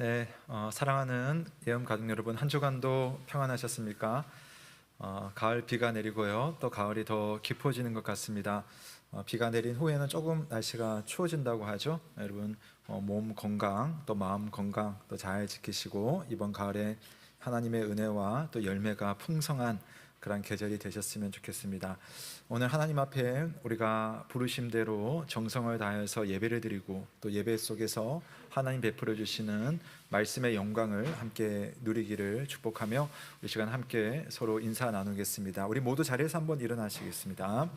네, 사랑하는 예언 가족 여러분, 한 주간도 평안하셨습니까? 가을 비가 내리고요, 또 가을이 더 깊어지는 것 같습니다. 비가 내린 후에는 조금 날씨가 추워진다고 하죠. 여러분, 몸 건강, 또 마음 건강 또 잘 지키시고 이번 가을에 하나님의 은혜와 또 열매가 풍성한 그런 계절이 되셨으면 좋겠습니다. 오늘 하나님 앞에 우리가 부르심대로 정성을 다해서 예배를 드리고 또 예배 속에서 하나님 베풀어 주시는 말씀의 영광을 함께 누리기를 축복하며 이 시간 함께 서로 인사 나누겠습니다. 우리 모두 자리에서 한번 일어나시겠습니다.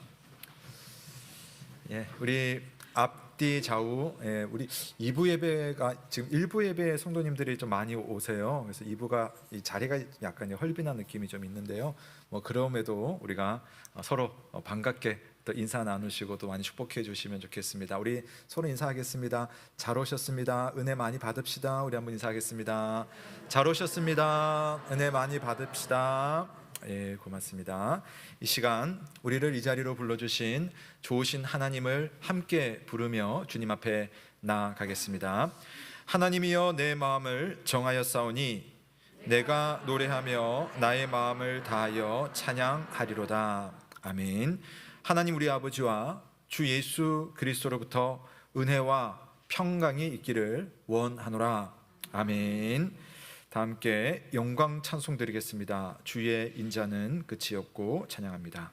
우리 앞뒤 좌우, 우리 2부 예배가 지금 1부 예배 성도님들이 좀 많이 오세요. 그래서 2부가 이 자리가 약간 헐빈한 느낌이 좀 있는데요. 그럼에도 우리가 서로 반갑게 또 인사 나누시고 또 많이 축복해 주시면 좋겠습니다. 우리 서로 인사하겠습니다. 잘 오셨습니다. 은혜 많이 받읍시다. 우리 한번 인사하겠습니다. 잘 오셨습니다. 은혜 많이 받읍시다. 고맙습니다. 이 시간 우리를 이 자리로 불러주신 좋으신 하나님을 함께 부르며 주님 앞에 나아가겠습니다. 하나님이여 내 마음을 정하였사오니 내가 노래하며 나의 마음을 다하여 찬양하리로다. 아멘. 하나님 우리 아버지와 주 예수 그리스도로부터 은혜와 평강이 있기를 원하노라. 아멘. 다 함께 영광 찬송 드리겠습니다. 주의 인자는 끝이 없고 찬양합니다.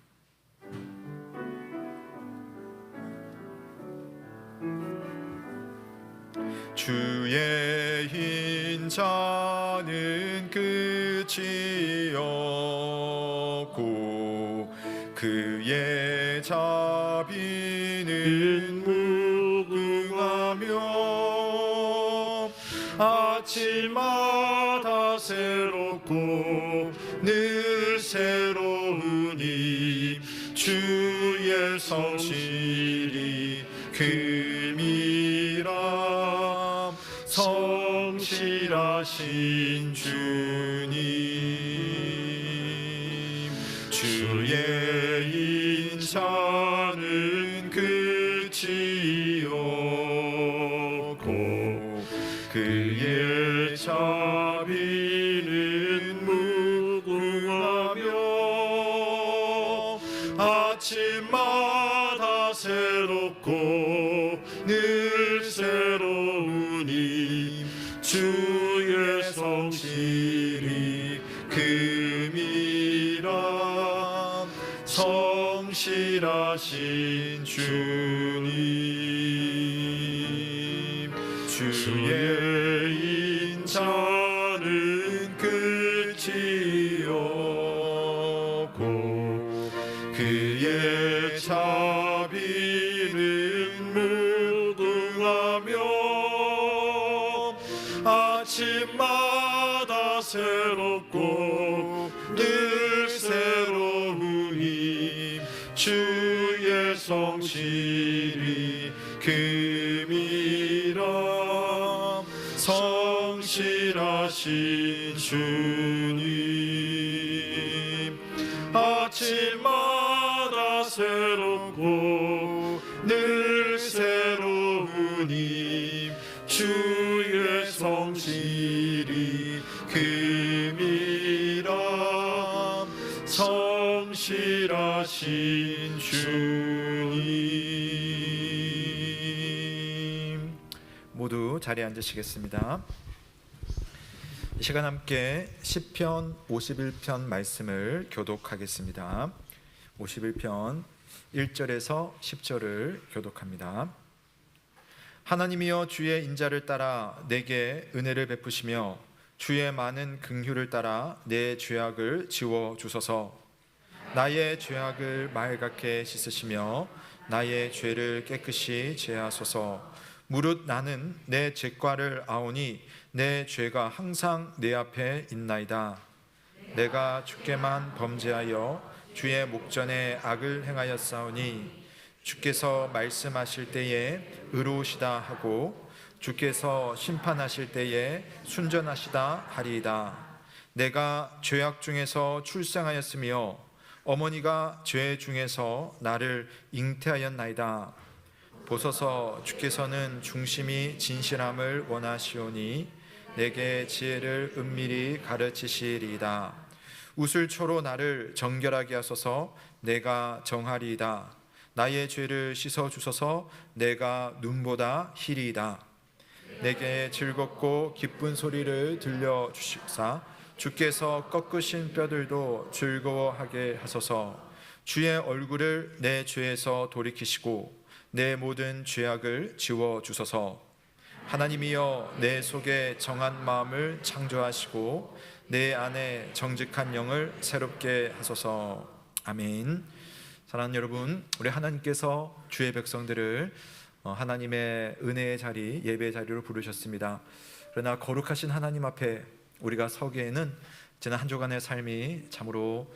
주의 인자는 끝이 없고 그의 자비는 무궁하며 아침마다 새롭고 늘 새로우니 주의 성실이 금이라. 성실하신 주님, 주의 인자는 끝이 없고 그의 자비는 무궁하며 아침마다 새롭고 늘 새로우니 주의 성실이 금이라. 성실하신 주님, 주의 인자는 끝이 없고 그의 자비는 무궁하며 아침마다 새롭고 늘 새로우니 주의 성실이 금이라. 성실하신 주님, 아침마다 새롭고 늘 새로우니 주의 성실이 금이라. 성실하신 주님. 모두 자리에 앉으시겠습니다. 이 시간 함께 시편 51편 말씀을 교독하겠습니다. 51편 1절에서 10절을 교독합니다. 하나님이여 주의 인자를 따라 내게 은혜를 베푸시며 주의 많은 긍휼을 따라 내 죄악을 지워 주소서. 나의 죄악을 맑게 씻으시며 나의 죄를 깨끗이 제하소서. 무릇 나는 내 죄과를 아오니 내 죄가 항상 내 앞에 있나이다. 내가 주께만 범죄하여 주의 목전에 악을 행하였사오니 주께서 말씀하실 때에 의로우시다 하고 주께서 심판하실 때에 순전하시다 하리이다. 내가 죄악 중에서 출생하였으며 어머니가 죄 중에서 나를 잉태하였나이다. 보소서 주께서는 중심이 진실함을 원하시오니 내게 지혜를 은밀히 가르치시리이다. 우슬초로 나를 정결하게 하소서. 내가 정하리이다. 나의 죄를 씻어 주소서. 내가 눈보다 희리이다. 내게 즐겁고 기쁜 소리를 들려 주시사 주께서 꺾으신 뼈들도 즐거워하게 하소서. 주의 얼굴을 내 죄에서 돌이키시고 내 모든 죄악을 지워 주소서. 하나님이여, 내 속에 정한 마음을 창조하시고 내 안에 정직한 영을 새롭게 하소서. 아멘. 사랑하는 여러분, 우리 하나님께서 주의 백성들을 하나님의 은혜의 자리, 예배의 자리로 부르셨습니다. 그러나 거룩하신 하나님 앞에 우리가 서기에는 지난 한 주간의 삶이 참으로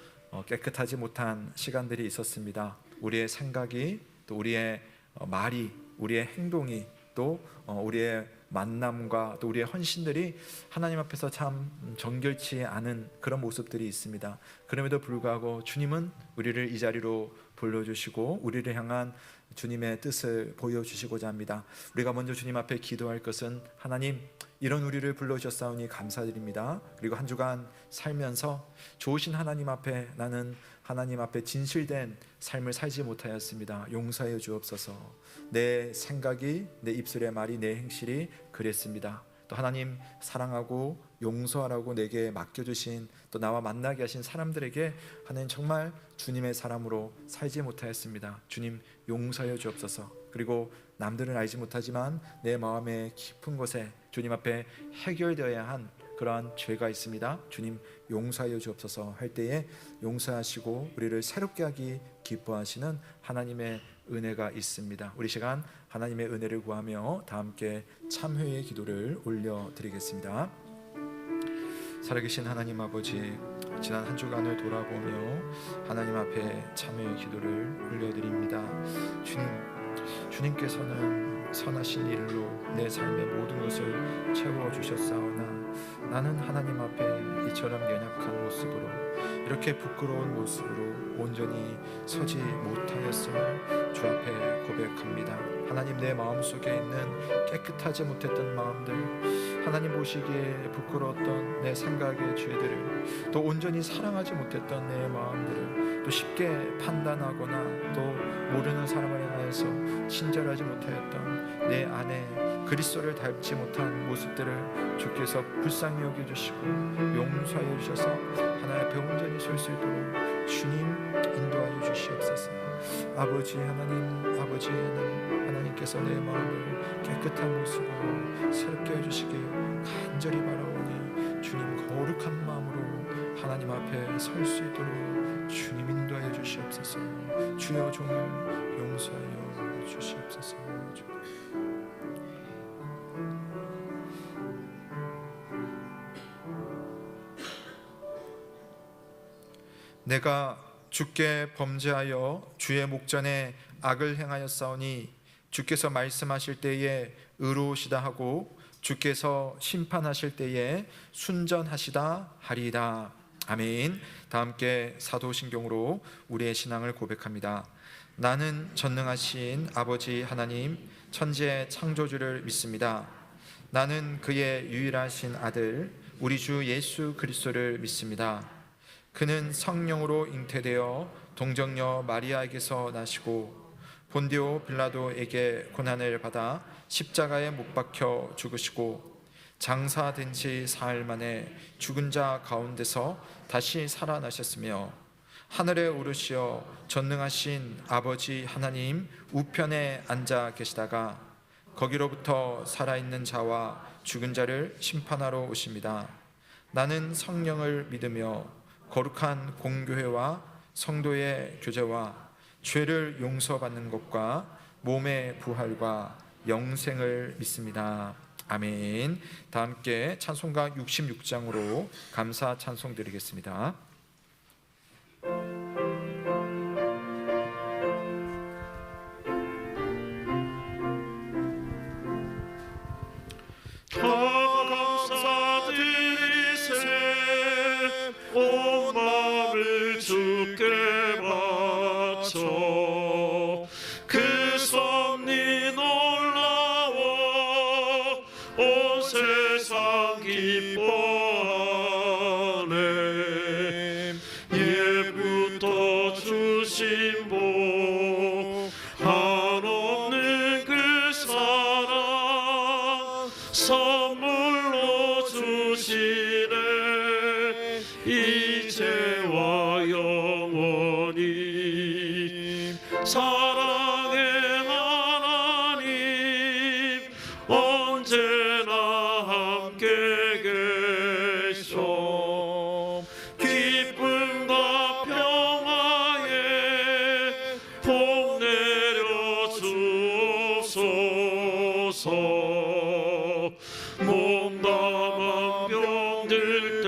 깨끗하지 못한 시간들이 있었습니다. 우리의 생각이, 또 우리의 말이, 우리의 행동이, 또 우리의 만남과 또 우리의 헌신들이 하나님 앞에서 참 정결치 않은 그런 모습들이 있습니다. 그럼에도 불구하고 주님은 우리를 이 자리로 불러주시고 우리를 향한 주님의 뜻을 보여주시고자 합니다. 우리가 먼저 주님 앞에 기도할 것은, 하나님, 이런 우리를 불러주셨사오니 감사드립니다. 그리고 한 주간 살면서 좋으신 하나님 앞에 나는 하나님 앞에 진실된 삶을 살지 못하였습니다. 용서해 주옵소서. 내 생각이, 내 입술의 말이, 내 행실이 그랬습니다. 또 하나님, 사랑하고 용서하라고 내게 맡겨주신, 또 나와 만나게 하신 사람들에게 하나님 정말 주님의 사람으로 살지 못하였습니다. 주님, 용서해 주옵소서. 그리고 남들은 알지 못하지만 내 마음의 깊은 곳에 주님 앞에 해결되어야 한 그러한 죄가 있습니다. 주님, 용서하여 주옵소서 할 때에 용서하시고 우리를 새롭게 하기 기뻐하시는 하나님의 은혜가 있습니다. 우리 시간 하나님의 은혜를 구하며 다 함께 참회의 기도를 올려드리겠습니다. 살아계신 하나님 아버지, 지난 한 주간을 돌아보며 하나님 앞에 참회의 기도를 올려드립니다. 주님께서는 선하신 일로 내 삶의 모든 것을 채워주셨사오나 나는 하나님 앞에 이처럼 연약한 모습으로, 이렇게 부끄러운 모습으로 온전히 서지 못하였음을 주 앞에 고백합니다. 하나님, 내 마음속에 있는 깨끗하지 못했던 마음들, 하나님 보시기에 부끄러웠던 내 생각의 죄들을, 또 온전히 사랑하지 못했던 내 마음들을, 또 쉽게 판단하거나 또 모르는 사람을 향하여서 친절하지 못하였던 내 안에 그리스도를 닮지 못한 모습들을 주께서 불쌍히 여겨주시고 용서하여 주셔서 하나님 앞에 온전히 설 수 있도록 주님 인도하여 주시옵소서. 아버지 하나님, 아버지 하나님께서 내 마음을 깨끗한 모습으로 새롭게 해주시길 간절히 바라오니 주님 거룩한 마음으로 하나님 앞에 설 수 있도록 주님 인도하여 주시옵소서. 주여, 종을 용서하여 주시옵소서. 내가 주께 범죄하여 주의 목전에 악을 행하였사오니 주께서 말씀하실 때에 의로우시다 하고 주께서 심판하실 때에 순전하시다 하리이다. 아멘. 다 함께 사도신경으로 우리의 신앙을 고백합니다. 나는 전능하신 아버지 하나님, 천지의 창조주를 믿습니다. 나는 그의 유일하신 아들 우리 주 예수 그리스도를 믿습니다. 그는 성령으로 잉태되어 동정녀 마리아에게서 나시고 본디오 빌라도에게 고난을 받아 십자가에 못 박혀 죽으시고 장사된 지 사흘 만에 죽은 자 가운데서 다시 살아나셨으며 하늘에 오르시어 전능하신 아버지 하나님 우편에 앉아 계시다가 거기로부터 살아있는 자와 죽은 자를 심판하러 오십니다. 나는 성령을 믿으며 거룩한 공교회와 성도의 교제와 죄를 용서받는 것과 몸의 부활과 영생을 믿습니다. 아멘. 다 함께 찬송가 66장으로 감사 찬송 드리겠습니다. 그 섭리 놀라워 온 세상이 되시네 이제와 영원히 사랑의 하나님 언제나 함께 계셔 기쁨과 평화에 복 내려 주옵소서 몸담아 병들 때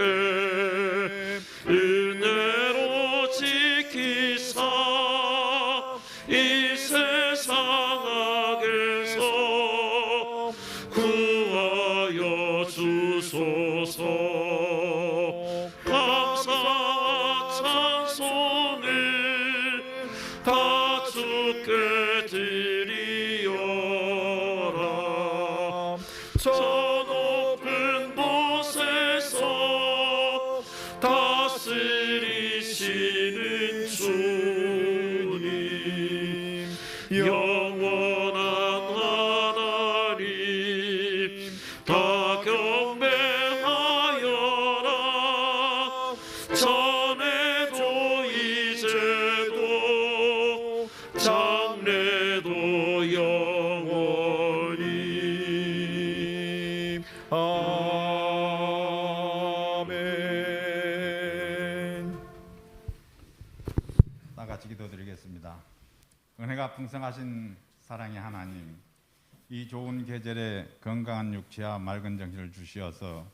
은혜로 지키사 이 세상 악에서 구하여 주소서 감사와 찬송을 다 주께 드리어라 저 높은 곳에서 다스리시는 주님 영원한 하나님 다 경배하여라 전에도 이제도 장래도 영원히 아멘. 다 같이 기도드리겠습니다. 은혜가 풍성하신 사랑의 하나님, 이 좋은 계절에 건강한 육체와 맑은 정신을 주시어서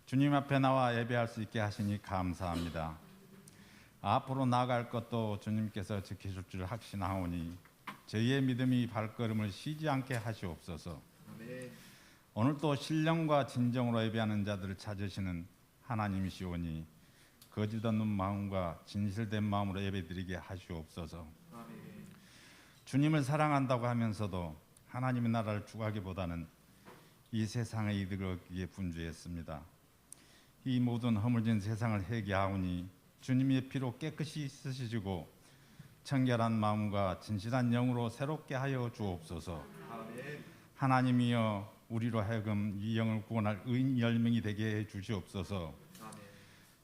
주님 앞에 나와 예배할 수 있게 하시니 감사합니다. 앞으로 나아갈 것도 주님께서 지키실 줄 확신하오니 저희의 믿음이 발걸음을 쉬지 않게 하시옵소서. 오늘도 신령과 진정으로 예배하는 자들을 찾으시는 하나님이시오니 거짓 없는 마음과 진실된 마음으로 예배드리게 하시옵소서. 주님을 사랑한다고 하면서도 하나님의 나라를 추구하기보다는 이 세상의 이득을 얻기 위해 분주했습니다. 이 모든 허물진 세상을 회개하오니 주님의 피로 깨끗이 씻으시고 청결한 마음과 진실한 영으로 새롭게 하여 주옵소서. 하나님이여 우리로 하여금 이 영을 구원할 의인 10명이 되게 해 주시옵소서.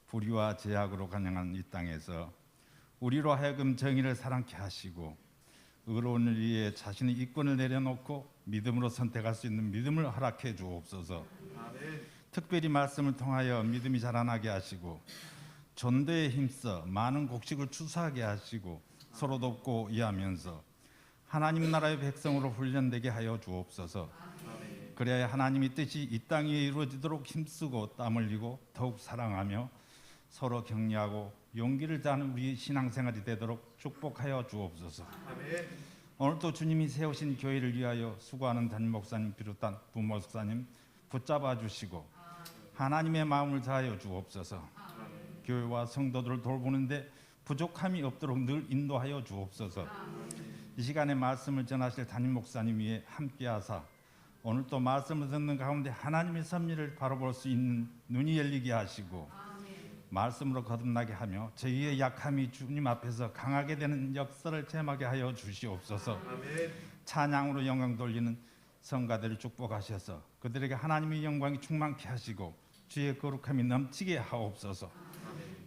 불의와 제약으로 간영한 이 땅에서 우리로 하여금 정의를 사랑케 하시고 의로운 일 위해 자신의 이권을 내려놓고 믿음으로 선택할 수 있는 믿음을 허락해 주옵소서. 특별히 말씀을 통하여 믿음이 자라나게 하시고 전도에 힘써 많은 곡식을 추수하게 하시고 서로 돕고 이해하면서 하나님 나라의 백성으로 훈련되게 하여 주옵소서. 그래야 하나님의 뜻이 이 땅 위에 이루어지도록 힘쓰고 땀 흘리고 더욱 사랑하며 서로 격려하고 용기를 다하는 우리 신앙생활이 되도록 축복하여 주옵소서. 오늘도 주님이 세우신 교회를 위하여 수고하는 담임 목사님 비롯한 부모 목사님 붙잡아 주시고 하나님의 마음을 다하여 주옵소서. 교회와 성도들을 돌보는데 부족함이 없도록 늘 인도하여 주옵소서. 이 시간에 말씀을 전하실 담임 목사님 위에 함께하사 오늘도 말씀을 듣는 가운데 하나님의 섭리를 바라볼 수 있는 눈이 열리게 하시고 말씀으로 거듭나게 하며 저희의 약함이 주님 앞에서 강하게 되는 역사를 체험하게 하여 주시옵소서. 찬양으로 영광 돌리는 성가들을 축복하셔서 그들에게 하나님의 영광이 충만케 하시고 주의 거룩함이 넘치게 하옵소서.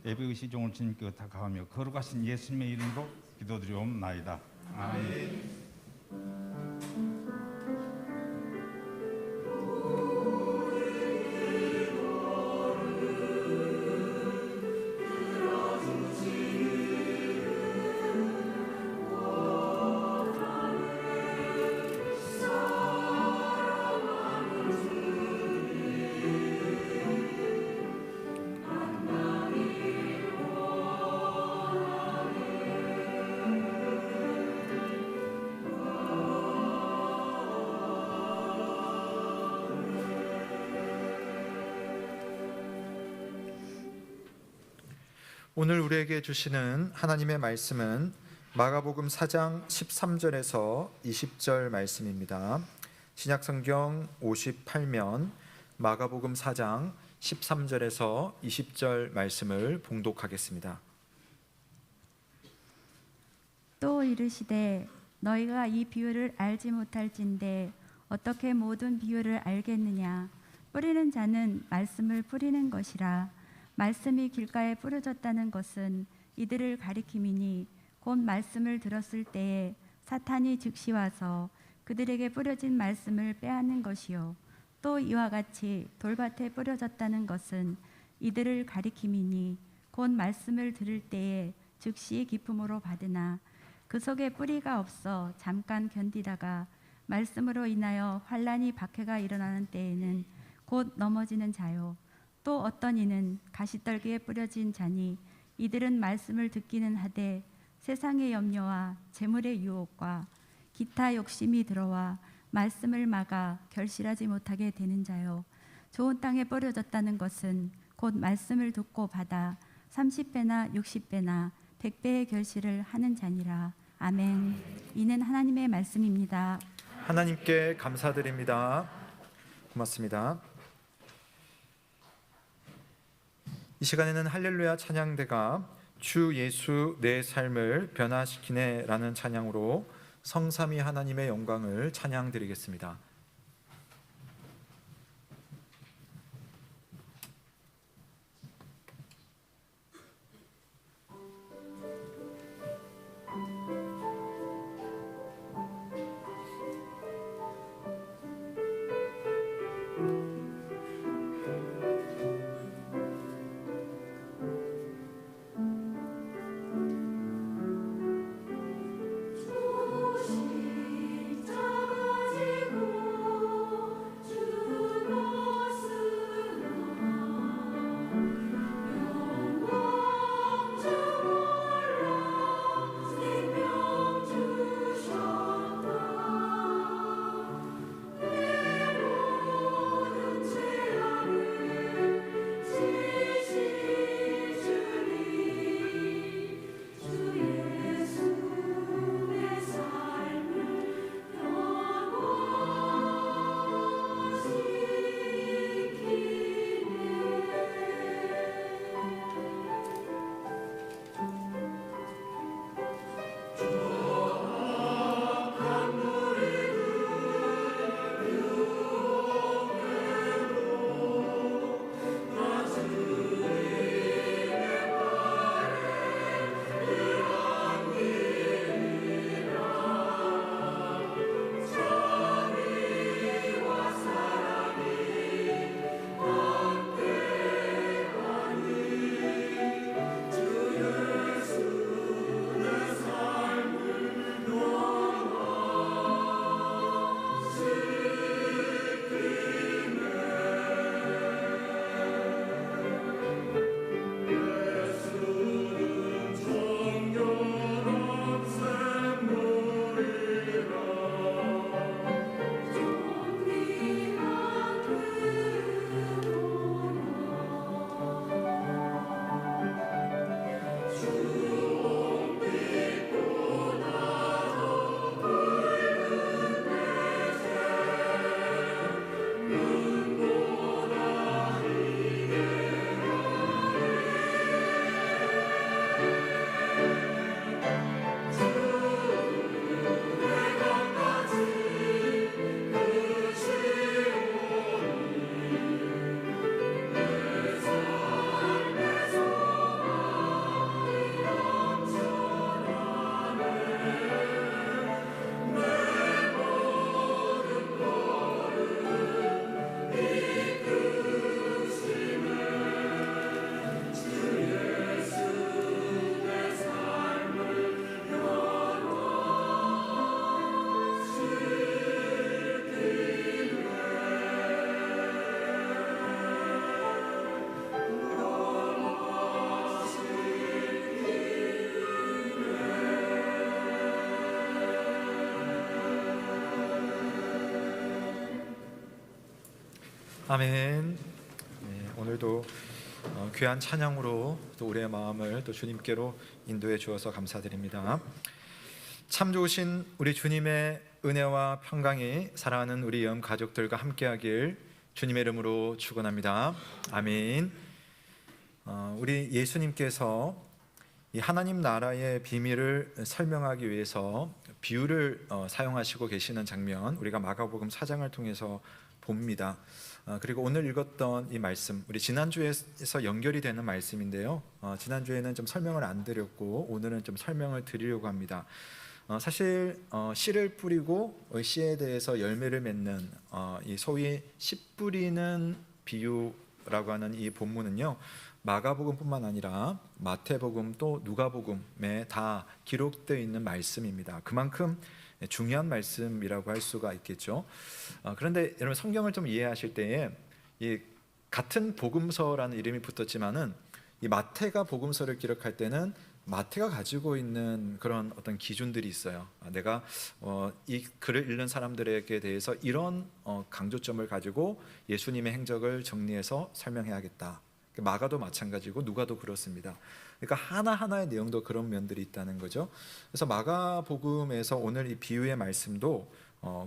예배의 시종을 주님께 의탁하며 거룩하신 예수님의 이름으로 기도드리옵나이다. 아멘. 오늘 우리에게 주시는 하나님의 말씀은 마가복음 4장 13절에서 20절 말씀입니다. 신약성경 58면 마가복음 4장 13절에서 20절 말씀을 봉독하겠습니다. 또 이르시되 너희가 이 비유를 알지 못할진대 어떻게 모든 비유를 알겠느냐. 뿌리는 자는 말씀을 뿌리는 것이라. 말씀이 길가에 뿌려졌다는 것은 이들을 가리킴이니 곧 말씀을 들었을 때에 사탄이 즉시 와서 그들에게 뿌려진 말씀을 빼앗는 것이요. 또 이와 같이 돌밭에 뿌려졌다는 것은 이들을 가리킴이니 곧 말씀을 들을 때에 즉시 기쁨으로 받으나 그 속에 뿌리가 없어 잠깐 견디다가 말씀으로 인하여 환난이 박해가 일어나는 때에는 곧 넘어지는 자요. 또 어떤 이는 가시떨기에 뿌려진 자니 이들은 말씀을 듣기는 하되 세상의 염려와 재물의 유혹과 기타 욕심이 들어와 말씀을 막아 결실하지 못하게 되는 자요. 좋은 땅에 뿌려졌다는 것은 곧 말씀을 듣고 받아 30배나 60배나 100배의 결실을 하는 자니라. 아멘. 이는 하나님의 말씀입니다. 하나님께 감사드립니다. 고맙습니다. 이 시간에는 할렐루야 찬양대가 주 예수 내 삶을 변화시키네라는 찬양으로 성삼위 하나님의 영광을 찬양드리겠습니다. 아멘. 네, 오늘도 귀한 찬양으로 또 우리의 마음을 또 주님께로 인도해 주어서 감사드립니다. 참 좋으신 우리 주님의 은혜와 평강이 사랑하는 우리 영 가족들과 함께하길 주님의 이름으로 축원합니다. 아멘. 우리 예수님께서 이 하나님 나라의 비밀을 설명하기 위해서 비유를 사용하시고 계시는 장면 우리가 마가복음 4장을 통해서 봅니다. 그리고 오늘 읽었던 이 말씀, 우리 지난주에서 연결이 되는 말씀인데요. 지난주에는 좀 설명을 안 드렸고 오늘은 좀 설명을 드리려고 합니다. 사실 씨를 뿌리고 씨에 대해서 열매를 맺는 이 소위 씨 뿌리는 비유라고 하는 이 본문은요, 마가복음뿐만 아니라 마태복음 또 누가복음에 다 기록되어 있는 말씀입니다. 그만큼 중요한 말씀이라고 할 수가 있겠죠. 그런데 여러분, 성경을 좀 이해하실 때에 이 같은 복음서라는 이름이 붙었지만은 이 마태가 복음서를 기록할 때는 마태가 가지고 있는 그런 어떤 기준들이 있어요. 내가 이 글을 읽는 사람들에게 대해서 이런 강조점을 가지고 예수님의 행적을 정리해서 설명해야겠다. 마가도 마찬가지고 누가도 그렇습니다. 그러니까 하나하나의 내용도 그런 면들이 있다는 거죠. 그래서 마가복음에서 오늘 이 비유의 말씀도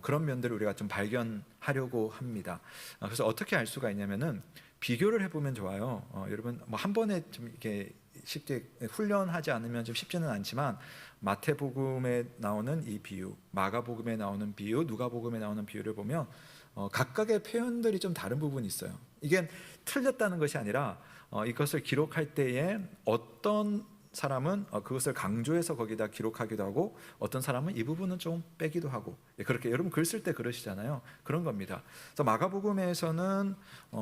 그런 면들을 우리가 좀 발견하려고 합니다. 그래서 어떻게 알 수가 있냐면은 비교를 해보면 좋아요. 여러분, 뭐 한 번에 좀 이렇게 쉽게 훈련하지 않으면 좀 쉽지는 않지만 마태복음에 나오는 이 비유, 마가복음에 나오는 비유, 누가복음에 나오는 비유를 보면 각각의 표현들이 좀 다른 부분이 있어요. 이게 틀렸다는 것이 아니라 이것을 기록할 때에 어떤 사람은 그것을 강조해서 거기다 기록하기도 하고 어떤 사람은 이 부분은 좀 빼기도 하고, 그렇게 여러분 글 쓸 때 그러시잖아요. 그런 겁니다. 그래서 마가복음에서는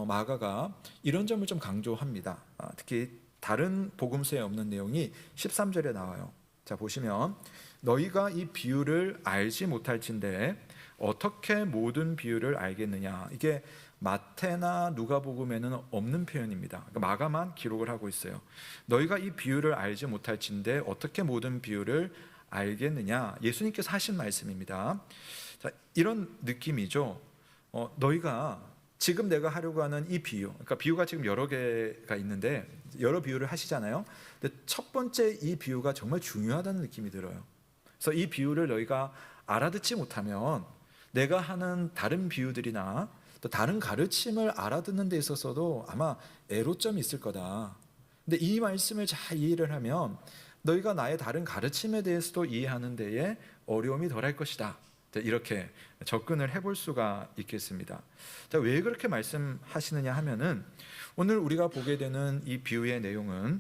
마가가 이런 점을 좀 강조합니다. 특히 다른 복음서에 없는 내용이 13절에 나와요. 자, 보시면 너희가 이 비유를 알지 못할진대 어떻게 모든 비유를 알겠느냐. 이게 마태나 누가복음에는 없는 표현입니다. 그러니까 마가만 기록을 하고 있어요. 너희가 이 비유를 알지 못할진대 어떻게 모든 비유를 알겠느냐. 예수님께서 하신 말씀입니다. 자, 이런 느낌이죠. 너희가 지금 내가 하려고 하는 이 비유, 그러니까 비유가 지금 여러 개가 있는데 여러 비유를 하시잖아요. 근데 첫 번째 이 비유가 정말 중요하다는 느낌이 들어요. 그래서 이 비유를 너희가 알아듣지 못하면 내가 하는 다른 비유들이나 또 다른 가르침을 알아듣는 데 있어서도 아마 애로점이 있을 거다. 근데 이 말씀을 잘 이해를 하면 너희가 나의 다른 가르침에 대해서도 이해하는 데에 어려움이 덜할 것이다. 이렇게 접근을 해볼 수가 있겠습니다. 자, 왜 그렇게 말씀하시느냐 하면은 오늘 우리가 보게 되는 이 비유의 내용은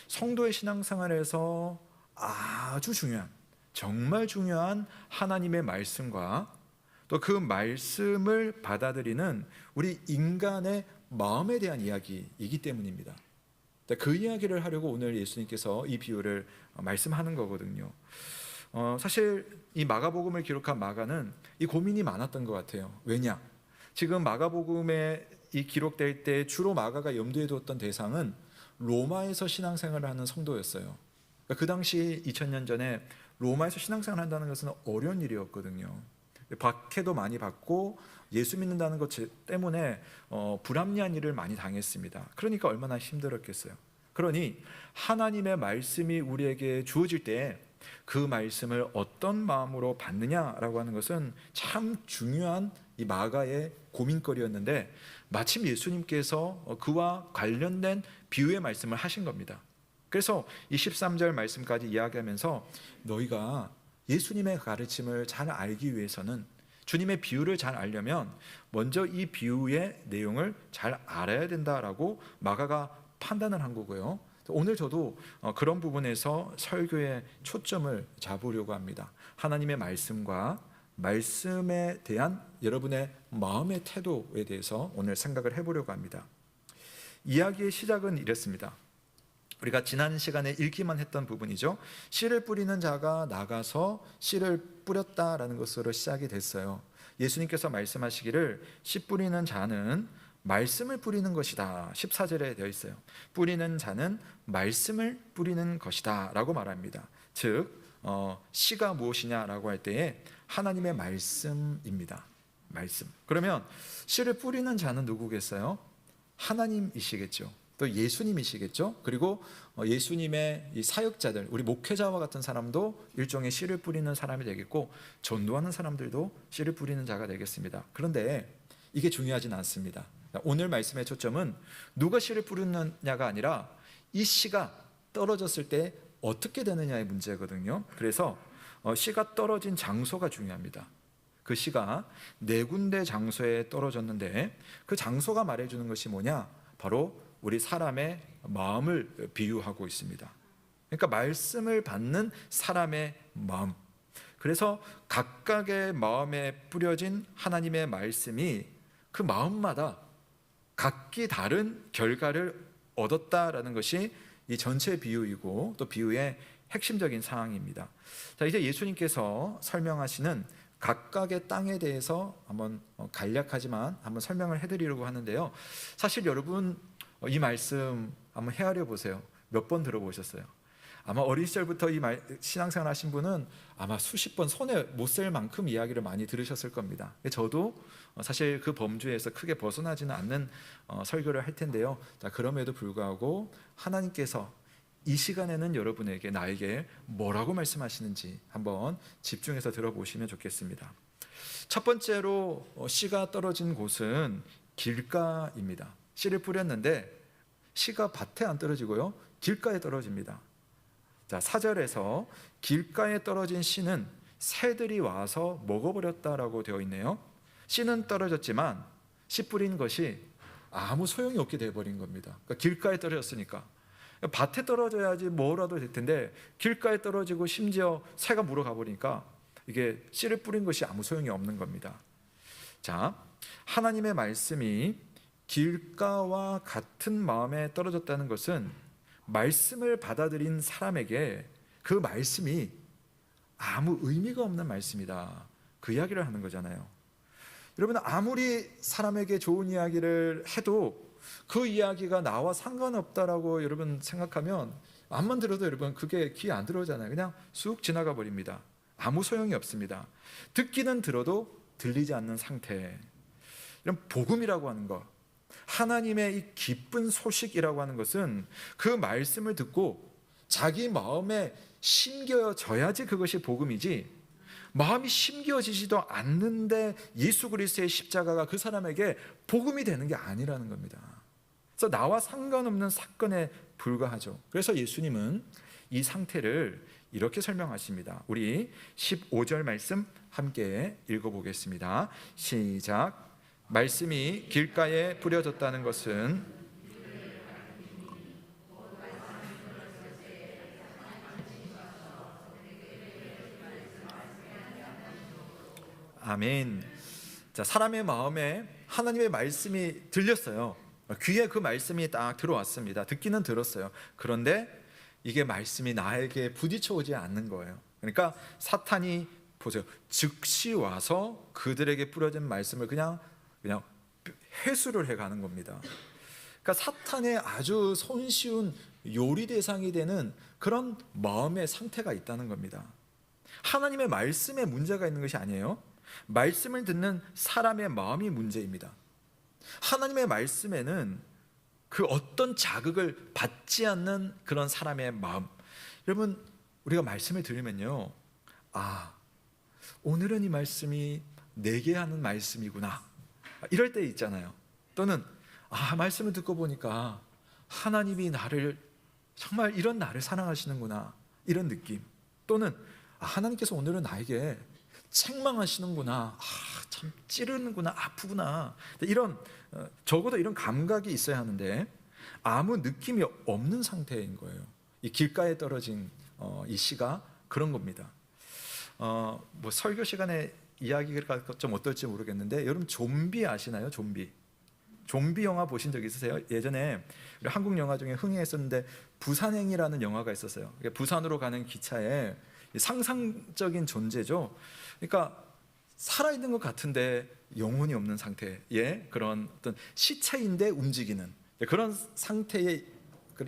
성도의 신앙생활에서 아주 중요한, 정말 중요한 하나님의 말씀과 또 그 말씀을 받아들이는 우리 인간의 마음에 대한 이야기이기 때문입니다. 그 이야기를 하려고 오늘 예수님께서 이 비유를 말씀하는 거거든요. 사실 이 마가복음을 기록한 마가는 이 고민이 많았던 것 같아요. 왜냐? 지금 마가복음에 이 기록될 때 주로 마가가 염두에 두었던 대상은 로마에서 신앙생활을 하는 성도였어요. 그 당시 2000년 전에 로마에서 신앙생활을 한다는 것은 어려운 일이었거든요. 박해도 많이 받고 예수 믿는다는 것 때문에 불합리한 일을 많이 당했습니다. 그러니까 얼마나 힘들었겠어요. 그러니 하나님의 말씀이 우리에게 주어질 때 그 말씀을 어떤 마음으로 받느냐라고 하는 것은 참 중요한 이 마가의 고민거리였는데 마침 예수님께서 그와 관련된 비유의 말씀을 하신 겁니다. 그래서 이 13절 말씀까지 이야기하면서 너희가 예수님의 가르침을 잘 알기 위해서는, 주님의 비유를 잘 알려면 먼저 이 비유의 내용을 잘 알아야 된다라고 마가가 판단을 한 거고요. 오늘 저도 그런 부분에서 설교의 초점을 잡으려고 합니다. 하나님의 말씀과 말씀에 대한 여러분의 마음의 태도에 대해서 오늘 생각을 해보려고 합니다. 이야기의 시작은 이랬습니다. 우리가 지난 시간에 읽기만 했던 부분이죠. 씨를 뿌리는 자가 나가서 씨를 뿌렸다라는 것으로 시작이 됐어요. 예수님께서 말씀하시기를 씨 뿌리는 자는 말씀을 뿌리는 것이다. 14절에 되어 있어요. 뿌리는 자는 말씀을 뿌리는 것이다 라고 말합니다. 즉 씨가 무엇이냐라고 할 때에 하나님의 말씀입니다. 말씀. 그러면 씨를 뿌리는 자는 누구겠어요? 하나님이시겠죠. 또 예수님이시겠죠. 그리고 예수님의 이 사역자들, 우리 목회자와 같은 사람도 일종의 씨를 뿌리는 사람이 되겠고, 전도하는 사람들도 씨를 뿌리는 자가 되겠습니다. 그런데 이게 중요하진 않습니다. 오늘 말씀의 초점은 누가 씨를 뿌리느냐가 아니라 이 씨가 떨어졌을 때 어떻게 되느냐의 문제거든요. 그래서 씨가 떨어진 장소가 중요합니다. 그 씨가 4군데 장소에 떨어졌는데 그 장소가 말해주는 것이 뭐냐? 바로 우리 사람의 마음을 비유하고 있습니다. 그러니까 말씀을 받는 사람의 마음. 그래서 각각의 마음에 뿌려진 하나님의 말씀이 그 마음마다 각기 다른 결과를 얻었다라는 것이 이 전체 비유이고 또 비유의 핵심적인 상황입니다. 자, 이제 예수님께서 설명하시는 각각의 땅에 대해서 한번 간략하지만 한번 설명을 해드리려고 하는데요. 사실 여러분 이 말씀 한번 헤아려 보세요. 몇 번 들어보셨어요? 아마 어린 시절부터 신앙생활 하신 분은 아마 수십 번 손에 못 셀 만큼 이야기를 많이 들으셨을 겁니다. 저도 사실 그 범주에서 크게 벗어나지는 않는 설교를 할 텐데요. 자, 그럼에도 불구하고 하나님께서 이 시간에는 여러분에게 나에게 뭐라고 말씀하시는지 한번 집중해서 들어보시면 좋겠습니다. 첫 번째로 씨가 떨어진 곳은 길가입니다. 씨를 뿌렸는데 씨가 밭에 안 떨어지고요, 길가에 떨어집니다. 자, 4절에서 길가에 떨어진 씨는 새들이 와서 먹어버렸다라고 되어 있네요. 씨는 떨어졌지만 씨 뿌린 것이 아무 소용이 없게 되어버린 겁니다. 그러니까 길가에 떨어졌으니까 밭에 떨어져야지 뭐라도 될 텐데 길가에 떨어지고 심지어 새가 물어가 버리니까 이게 씨를 뿌린 것이 아무 소용이 없는 겁니다. 자, 하나님의 말씀이 길가와 같은 마음에 떨어졌다는 것은 말씀을 받아들인 사람에게 그 말씀이 아무 의미가 없는 말씀이다, 그 이야기를 하는 거잖아요. 여러분, 아무리 사람에게 좋은 이야기를 해도 그 이야기가 나와 상관없다라고 여러분 생각하면 암만 들어도 여러분 그게 귀에 안 들어오잖아요. 그냥 쑥 지나가 버립니다. 아무 소용이 없습니다. 듣기는 들어도 들리지 않는 상태. 이런 복음이라고 하는 것, 하나님의 이 기쁜 소식이라고 하는 것은 그 말씀을 듣고 자기 마음에 심겨져야지 그것이 복음이지, 마음이 심겨지지도 않는데 예수 그리스도의 십자가가 그 사람에게 복음이 되는 게 아니라는 겁니다. 그래서 나와 상관없는 사건에 불과하죠. 그래서 예수님은 이 상태를 이렇게 설명하십니다. 우리 15절 말씀 함께 읽어보겠습니다. 시작. 말씀이 길가에 뿌려졌다는 것은 아멘. 자, 사람의 마음에 하나님의 말씀이 들렸어요. 귀에 그 말씀이 딱 들어왔습니다. 듣기는 들었어요. 그런데 이게 말씀이 나에게 부딪혀 오지 않는 거예요. 그러니까 사탄이 보세요, 즉시 와서 그들에게 뿌려진 말씀을 그냥 회수를 해가는 겁니다. 그러니까 사탄의 아주 손쉬운 요리 대상이 되는 그런 마음의 상태가 있다는 겁니다. 하나님의 말씀에 문제가 있는 것이 아니에요. 말씀을 듣는 사람의 마음이 문제입니다. 하나님의 말씀에는 그 어떤 자극을 받지 않는 그런 사람의 마음. 여러분, 우리가 말씀을 들으면요, 아, 오늘은 이 말씀이 내게 하는 말씀이구나, 이럴 때 있잖아요. 또는 말씀을 듣고 보니까 하나님이 나를 정말 이런 나를 사랑하시는구나, 이런 느낌. 또는 하나님께서 오늘은 나에게 책망하시는구나, 참 찌르는구나, 아프구나, 이런 적어도 이런 감각이 있어야 하는데 아무 느낌이 없는 상태인 거예요. 이 길가에 떨어진 이 씨가 그런 겁니다. 뭐 설교 시간에 이야기가 좀 어떨지 모르겠는데 여러분 좀비 아시나요? 좀비 영화 보신 적 있으세요? 예전에 한국 영화 중에 흥행했었는데 부산행이라는 영화가 있었어요. 부산으로 가는 기차에 상상적인 존재죠. 그러니까 살아있는 것 같은데 영혼이 없는 상태의 그런 어떤 시체인데 움직이는 그런 상태의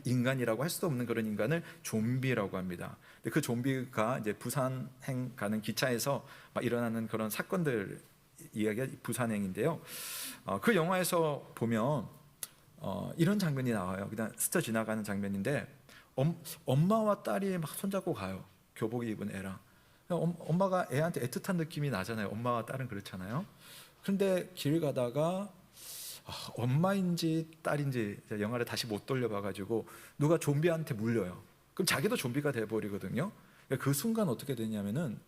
인간이라고 할 수도 없는 그런 인간을 좀비라고 합니다. 그 좀비가 이제 부산행 가는 기차에서 일어나는 그런 사건들 이야기가 부산행인데요. 그 영화에서 보면 이런 장면이 나와요. 그냥 스쳐 지나가는 장면인데 엄마와 딸이 막 손잡고 가요. 교복 입은 애랑. 엄마가 애한테 애틋한 느낌이 나잖아요. 엄마와 딸은 그렇잖아요. 그런데 길 가다가 엄마인지 딸인지 영화를 다시 못 돌려봐가지고 누가 좀비한테 물려요. 그럼 자기도 좀비가 돼버리거든요. 그 순간 어떻게 되냐면은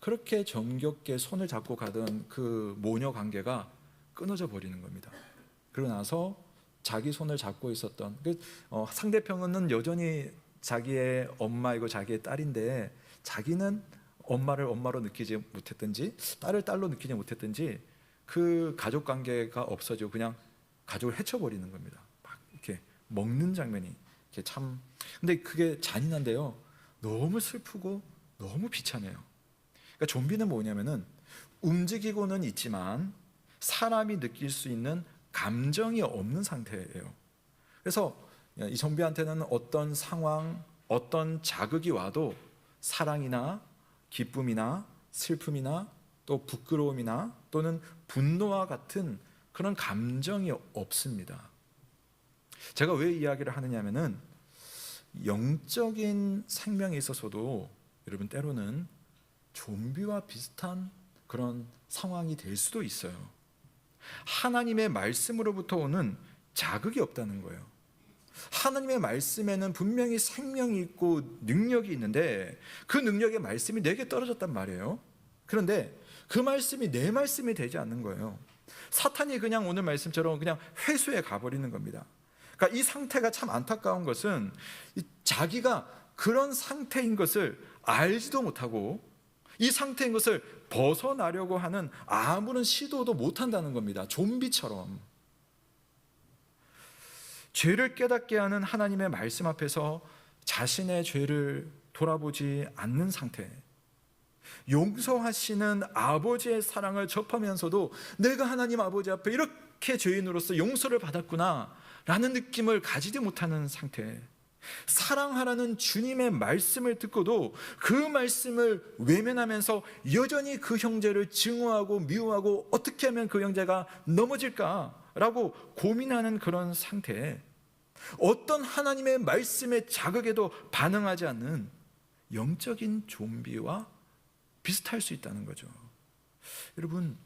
그렇게 정겹게 손을 잡고 가던 그 모녀 관계가 끊어져 버리는 겁니다. 그러고 나서 자기 손을 잡고 있었던 상대편은 여전히 자기의 엄마이고 자기의 딸인데 자기는 엄마를 엄마로 느끼지 못했든지 딸을 딸로 느끼지 못했든지 그 가족 관계가 없어지고 그냥 가족을 해쳐버리는 겁니다. 막 이렇게 먹는 장면이 이렇게 참, 근데 그게 잔인한데요, 너무 슬프고 너무 비참해요. 그러니까 좀비는 뭐냐면은 움직이고는 있지만 사람이 느낄 수 있는 감정이 없는 상태예요. 그래서 이 좀비한테는 어떤 상황, 어떤 자극이 와도 사랑이나 기쁨이나 슬픔이나 또 부끄러움이나 또는 분노와 같은 그런 감정이 없습니다. 제가 왜 이야기를 하느냐면은 영적인 생명에 있어서도 여러분 때로는 좀비와 비슷한 그런 상황이 될 수도 있어요. 하나님의 말씀으로부터 오는 자극이 없다는 거예요. 하나님의 말씀에는 분명히 생명이 있고 능력이 있는데 그 능력의 말씀이 내게 떨어졌단 말이에요. 그런데 그 말씀이 내 말씀이 되지 않는 거예요. 사탄이 그냥 오늘 말씀처럼 그냥 회수해 가버리는 겁니다. 그러니까 이 상태가 참 안타까운 것은 자기가 그런 상태인 것을 알지도 못하고 이 상태인 것을 벗어나려고 하는 아무런 시도도 못한다는 겁니다. 좀비처럼. 죄를 깨닫게 하는 하나님의 말씀 앞에서 자신의 죄를 돌아보지 않는 상태, 용서하시는 아버지의 사랑을 접하면서도 내가 하나님 아버지 앞에 이렇게 죄인으로서 용서를 받았구나 라는 느낌을 가지지 못하는 상태, 사랑하라는 주님의 말씀을 듣고도 그 말씀을 외면하면서 여전히 그 형제를 증오하고 미워하고 어떻게 하면 그 형제가 넘어질까라고 고민하는 그런 상태에 어떤 하나님의 말씀의 자극에도 반응하지 않는 영적인 좀비와 비슷할 수 있다는 거죠. 여러분,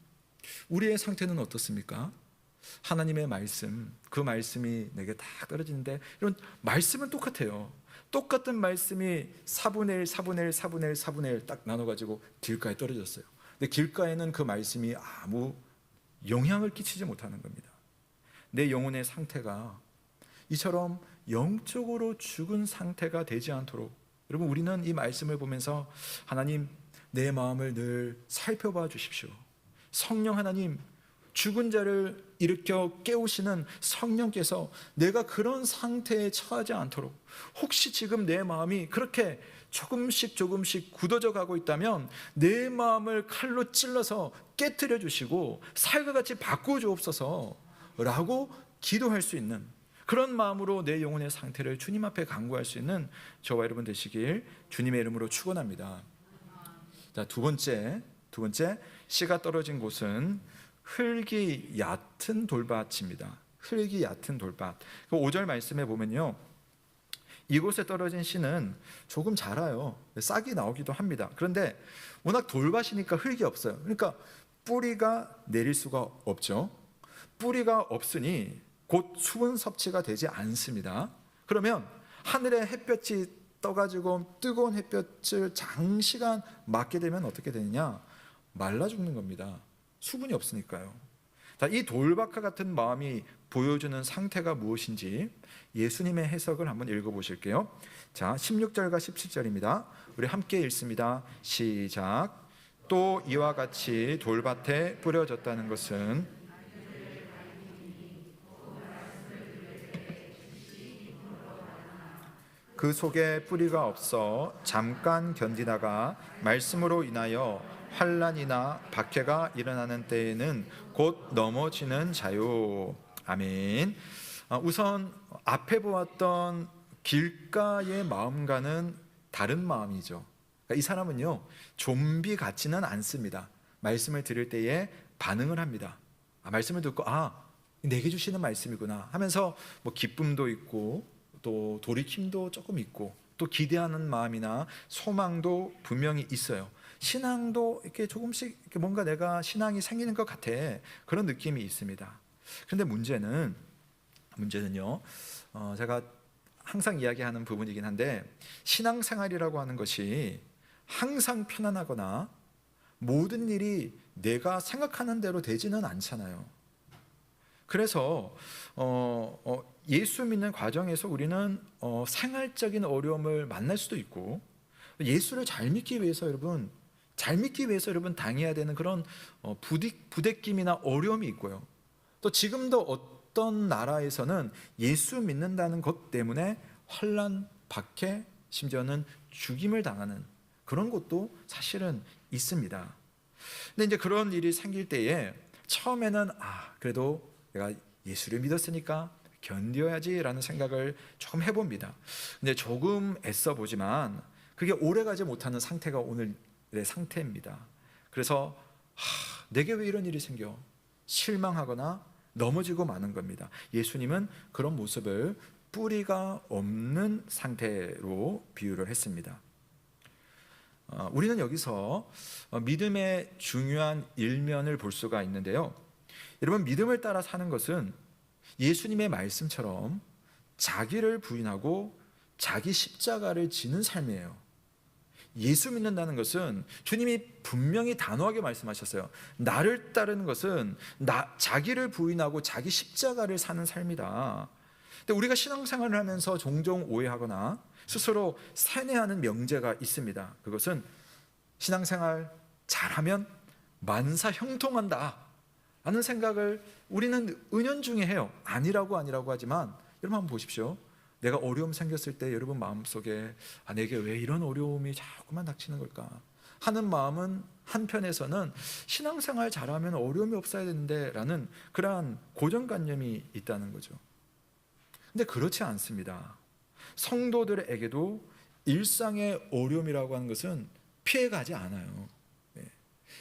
우리의 상태는 어떻습니까? 하나님의 말씀, 그 말씀이 내게 딱 떨어지는데, 여러분, 말씀은 똑같아요. 똑같은 말씀이 4분의 1, 4분의 1, 4분의 1, 4분의 1 딱 나눠가지고 길가에 떨어졌어요. 근데 길가에는 그 말씀이 아무 영향을 끼치지 못하는 겁니다. 내 영혼의 상태가 이처럼 영적으로 죽은 상태가 되지 않도록, 여러분, 우리는 이 말씀을 보면서 하나님, 내 마음을 늘 살펴봐 주십시오. 성령 하나님, 죽은 자를 일으켜 깨우시는 성령께서 내가 그런 상태에 처하지 않도록, 혹시 지금 내 마음이 그렇게 조금씩 굳어져 가고 있다면 내 마음을 칼로 찔러서 깨트려 주시고 살과 같이 바꾸어 주옵소서 라고 기도할 수 있는 그런 마음으로 내 영혼의 상태를 주님 앞에 간구할 수 있는 저와 여러분 되시길 주님의 이름으로 축원합니다. 자, 두 번째, 씨가 떨어진 곳은 흙이 얕은 돌밭입니다. 흙이 얕은 돌밭. 5절 말씀에 보면요, 이곳에 떨어진 씨는 조금 자라요. 싹이 나오기도 합니다. 그런데 워낙 돌밭이니까 흙이 없어요. 그러니까 뿌리가 내릴 수가 없죠. 뿌리가 없으니 곧 수분 섭취가 되지 않습니다. 그러면 하늘에 햇볕이 떠가지고 뜨거운 햇볕을 장시간 맞게 되면 어떻게 되느냐? 말라 죽는 겁니다. 수분이 없으니까요. 자, 이 돌밭과 같은 마음이 보여주는 상태가 무엇인지 예수님의 해석을 한번 읽어보실게요. 자, 16절과 17절입니다. 우리 함께 읽습니다. 시작. 또 이와 같이 돌밭에 뿌려졌다는 것은 그 속에 뿌리가 없어 잠깐 견디다가 말씀으로 인하여 환난이나 박해가 일어나는 때에는 곧 넘어지는 자요. 아멘. 우선 앞에 보았던 길가의 마음과는 다른 마음이죠. 그러니까 이 사람은요, 좀비 같지는 않습니다. 말씀을 들을 때에 반응을 합니다. 말씀을 듣고 내게 주시는 말씀이구나 하면서 뭐 기쁨도 있고 또 돌이킴도 조금 있고 또 기대하는 마음이나 소망도 분명히 있어요. 신앙도 이렇게 조금씩 이렇게 뭔가 내가 신앙이 생기는 것 같아, 그런 느낌이 있습니다. 그런데 문제는요, 제가 항상 이야기하는 부분이긴 한데, 신앙생활이라고 하는 것이 항상 편안하거나 모든 일이 내가 생각하는 대로 되지는 않잖아요. 그래서 예수 믿는 과정에서 우리는 생활적인 어려움을 만날 수도 있고, 예수를 잘 믿기 위해서 여러분 당해야 되는 그런 부대낌이나 어려움이 있고요. 또 지금도 어떤 나라에서는 예수 믿는다는 것 때문에 환난, 박해, 심지어는 죽임을 당하는 그런 것도 사실은 있습니다. 근데 이제 그런 일이 생길 때에 처음에는 그래도 내가 예수를 믿었으니까 견뎌야지라는 생각을 조금 해봅니다. 근데 조금 애써 보지만 그게 오래가지 못하는 상태가 오늘의 상태입니다. 그래서 내게 왜 이런 일이 생겨? 실망하거나 넘어지고 마는 겁니다. 예수님은 그런 모습을 뿌리가 없는 상태로 비유를 했습니다. 우리는 여기서 믿음의 중요한 일면을 볼 수가 있는데요. 여러분, 믿음을 따라 사는 것은 예수님의 말씀처럼 자기를 부인하고 자기 십자가를 지는 삶이에요. 예수 믿는다는 것은 주님이 분명히 단호하게 말씀하셨어요. 나를 따르는 것은 자기를 부인하고 자기 십자가를 사는 삶이다. 근데 우리가 신앙생활을 하면서 종종 오해하거나 스스로 세뇌하는 명제가 있습니다. 그것은 신앙생활 잘하면 만사 형통한다 라는 생각을 우리는 은연중에 해요. 아니라고 하지만 여러분 한번 보십시오. 내가 어려움 생겼을 때 여러분 마음속에 내게 왜 이런 어려움이 자꾸만 닥치는 걸까 하는 마음은 한편에서는 신앙생활 잘하면 어려움이 없어야 되는데 라는 그러한 고정관념이 있다는 거죠. 근데 그렇지 않습니다. 성도들에게도 일상의 어려움이라고 하는 것은 피해가지 않아요.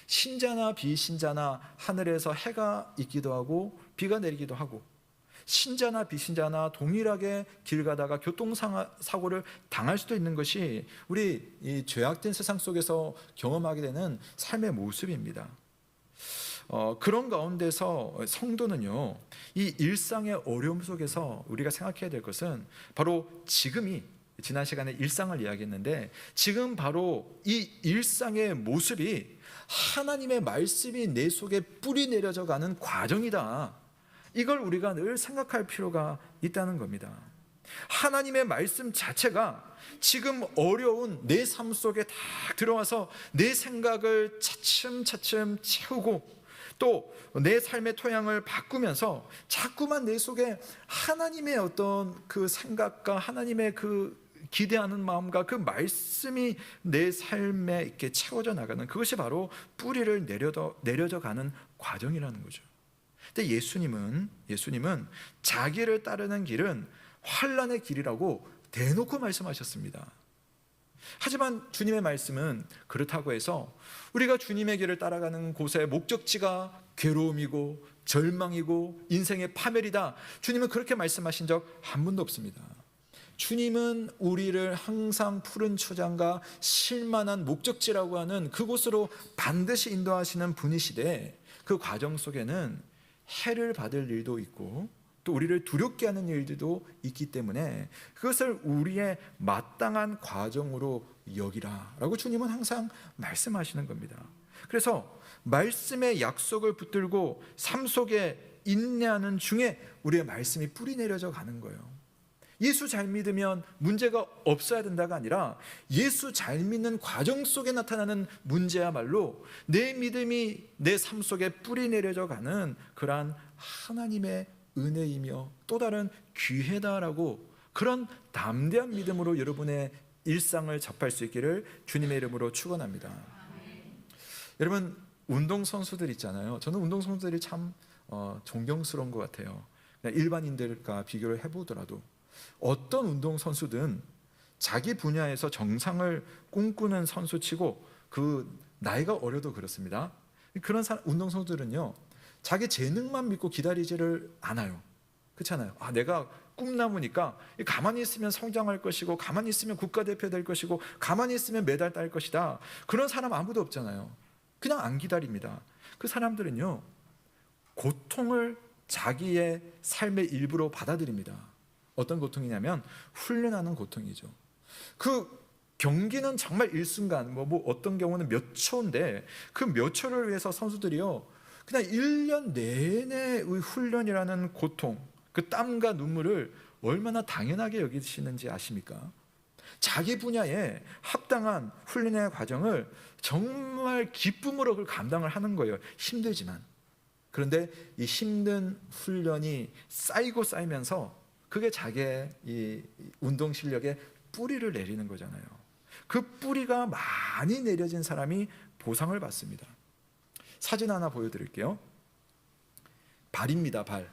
신자나 비신자나 하늘에서 해가 있기도 하고 비가 내리기도 하고, 신자나 비신자나 동일하게 길 가다가 교통사고를 당할 수도 있는 것이 우리 이 죄악된 세상 속에서 경험하게 되는 삶의 모습입니다. 그런 가운데서 성도는요, 이 일상의 어려움 속에서 우리가 생각해야 될 것은 바로 지금이, 지난 시간에 일상을 이야기했는데 지금 바로 이 일상의 모습이 하나님의 말씀이 내 속에 뿌리 내려져 가는 과정이다. 이걸 우리가 늘 생각할 필요가 있다는 겁니다. 하나님의 말씀 자체가 지금 어려운 내 삶 속에 다 들어와서 내 생각을 차츰차츰 채우고 또 내 삶의 토양을 바꾸면서 자꾸만 내 속에 하나님의 어떤 그 생각과 하나님의 그 기대하는 마음과 그 말씀이 내 삶에 이렇게 채워져 나가는, 그것이 바로 뿌리를 내려져 가는 과정이라는 거죠. 근데 예수님은 자기를 따르는 길은 환난의 길이라고 대놓고 말씀하셨습니다. 하지만 주님의 말씀은 그렇다고 해서 우리가 주님의 길을 따라가는 곳의 목적지가 괴로움이고 절망이고 인생의 파멸이다, 주님은 그렇게 말씀하신 적 한 번도 없습니다. 주님은 우리를 항상 푸른 초장과 쉴만한 목적지라고 하는 그곳으로 반드시 인도하시는 분이시되, 그 과정 속에는 해를 받을 일도 있고 또 우리를 두렵게 하는 일들도 있기 때문에 그것을 우리의 마땅한 과정으로 여기라 라고 주님은 항상 말씀하시는 겁니다. 그래서 말씀의 약속을 붙들고 삶 속에 인내하는 중에 우리의 말씀이 뿌리 내려져 가는 거예요. 예수 잘 믿으면 문제가 없어야 된다가 아니라 예수 잘 믿는 과정 속에 나타나는 문제야말로 내 믿음이 내 삶 속에 뿌리 내려져 가는 그러한 하나님의 은혜이며 또 다른 기회다라고, 그런 담대한 믿음으로 여러분의 일상을 접할 수 있기를 주님의 이름으로 축원합니다. 여러분, 운동선수들 있잖아요. 저는 운동선수들이 참 존경스러운 것 같아요. 그냥 일반인들과 비교를 해보더라도 어떤 운동선수든 자기 분야에서 정상을 꿈꾸는 선수치고, 그 나이가 어려도 그렇습니다. 그런 운동선수들은요, 자기 재능만 믿고 기다리지를 않아요. 그렇잖아요. 내가 꿈나무니까 가만히 있으면 성장할 것이고 가만히 있으면 국가대표 될 것이고 가만히 있으면 메달 딸 것이다. 그런 사람 아무도 없잖아요. 그냥 안 기다립니다. 그 사람들은요, 고통을 자기의 삶의 일부로 받아들입니다. 어떤 고통이냐면 훈련하는 고통이죠. 그 경기는 정말 일순간, 뭐 어떤 경우는 몇 초인데 그 몇 초를 위해서 선수들이요 그냥 1년 내내의 훈련이라는 고통, 그 땀과 눈물을 얼마나 당연하게 여기시는지 아십니까? 자기 분야에 합당한 훈련의 과정을 정말 기쁨으로 그걸 감당을 하는 거예요. 힘들지만. 그런데 이 힘든 훈련이 쌓이고 쌓이면서 그게 자기의 이 운동 실력에 뿌리를 내리는 거잖아요. 그 뿌리가 많이 내려진 사람이 보상을 받습니다. 사진 하나 보여드릴게요. 발입니다, 발.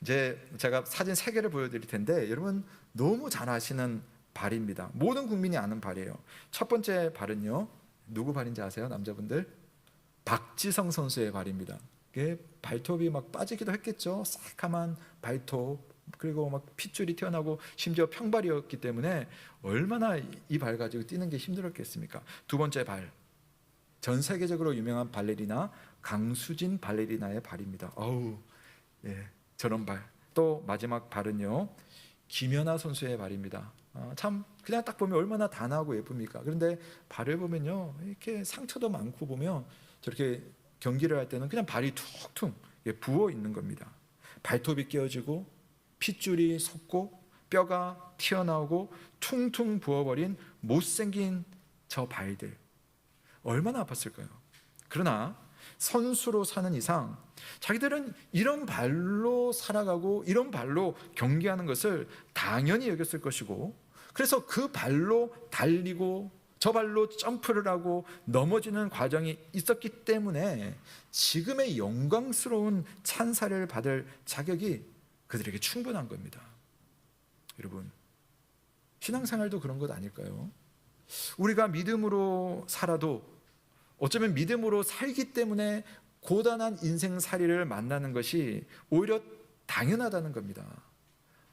이제 제가 사진 3개를 보여드릴 텐데 여러분 너무 잘 아시는 발입니다. 모든 국민이 아는 발이에요. 첫 번째 발은요, 누구 발인지 아세요, 남자분들? 박지성 선수의 발입니다. 이게 발톱이 막 빠지기도 했겠죠. 새까만 발톱, 그리고 막 핏줄이 튀어나오고 심지어 평발이었기 때문에 얼마나 이 발 가지고 뛰는 게 힘들었겠습니까? 두 번째 발, 전 세계적으로 유명한 발레리나 강수진 발레리나의 발입니다. 어우, 예, 저런 발. 또 마지막 발은요, 김연아 선수의 발입니다. 참 그냥 딱 보면 얼마나 단아하고 예쁩니까? 그런데 발을 보면요, 이렇게 상처도 많고 보면 저렇게 경기를 할 때는 그냥 발이 툭툭 부어 있는 겁니다. 발톱이 깨어지고 핏줄이 솟고 뼈가 튀어나오고 퉁퉁 부어버린 못생긴 저 발들, 얼마나 아팠을까요? 그러나 선수로 사는 이상 자기들은 이런 발로 살아가고 이런 발로 경기하는 것을 당연히 여겼을 것이고, 그래서 그 발로 달리고 저 발로 점프를 하고 넘어지는 과정이 있었기 때문에 지금의 영광스러운 찬사를 받을 자격이 그들에게 충분한 겁니다. 여러분, 신앙생활도 그런 것 아닐까요? 우리가 믿음으로 살아도 어쩌면 믿음으로 살기 때문에 고단한 인생살이를 만나는 것이 오히려 당연하다는 겁니다.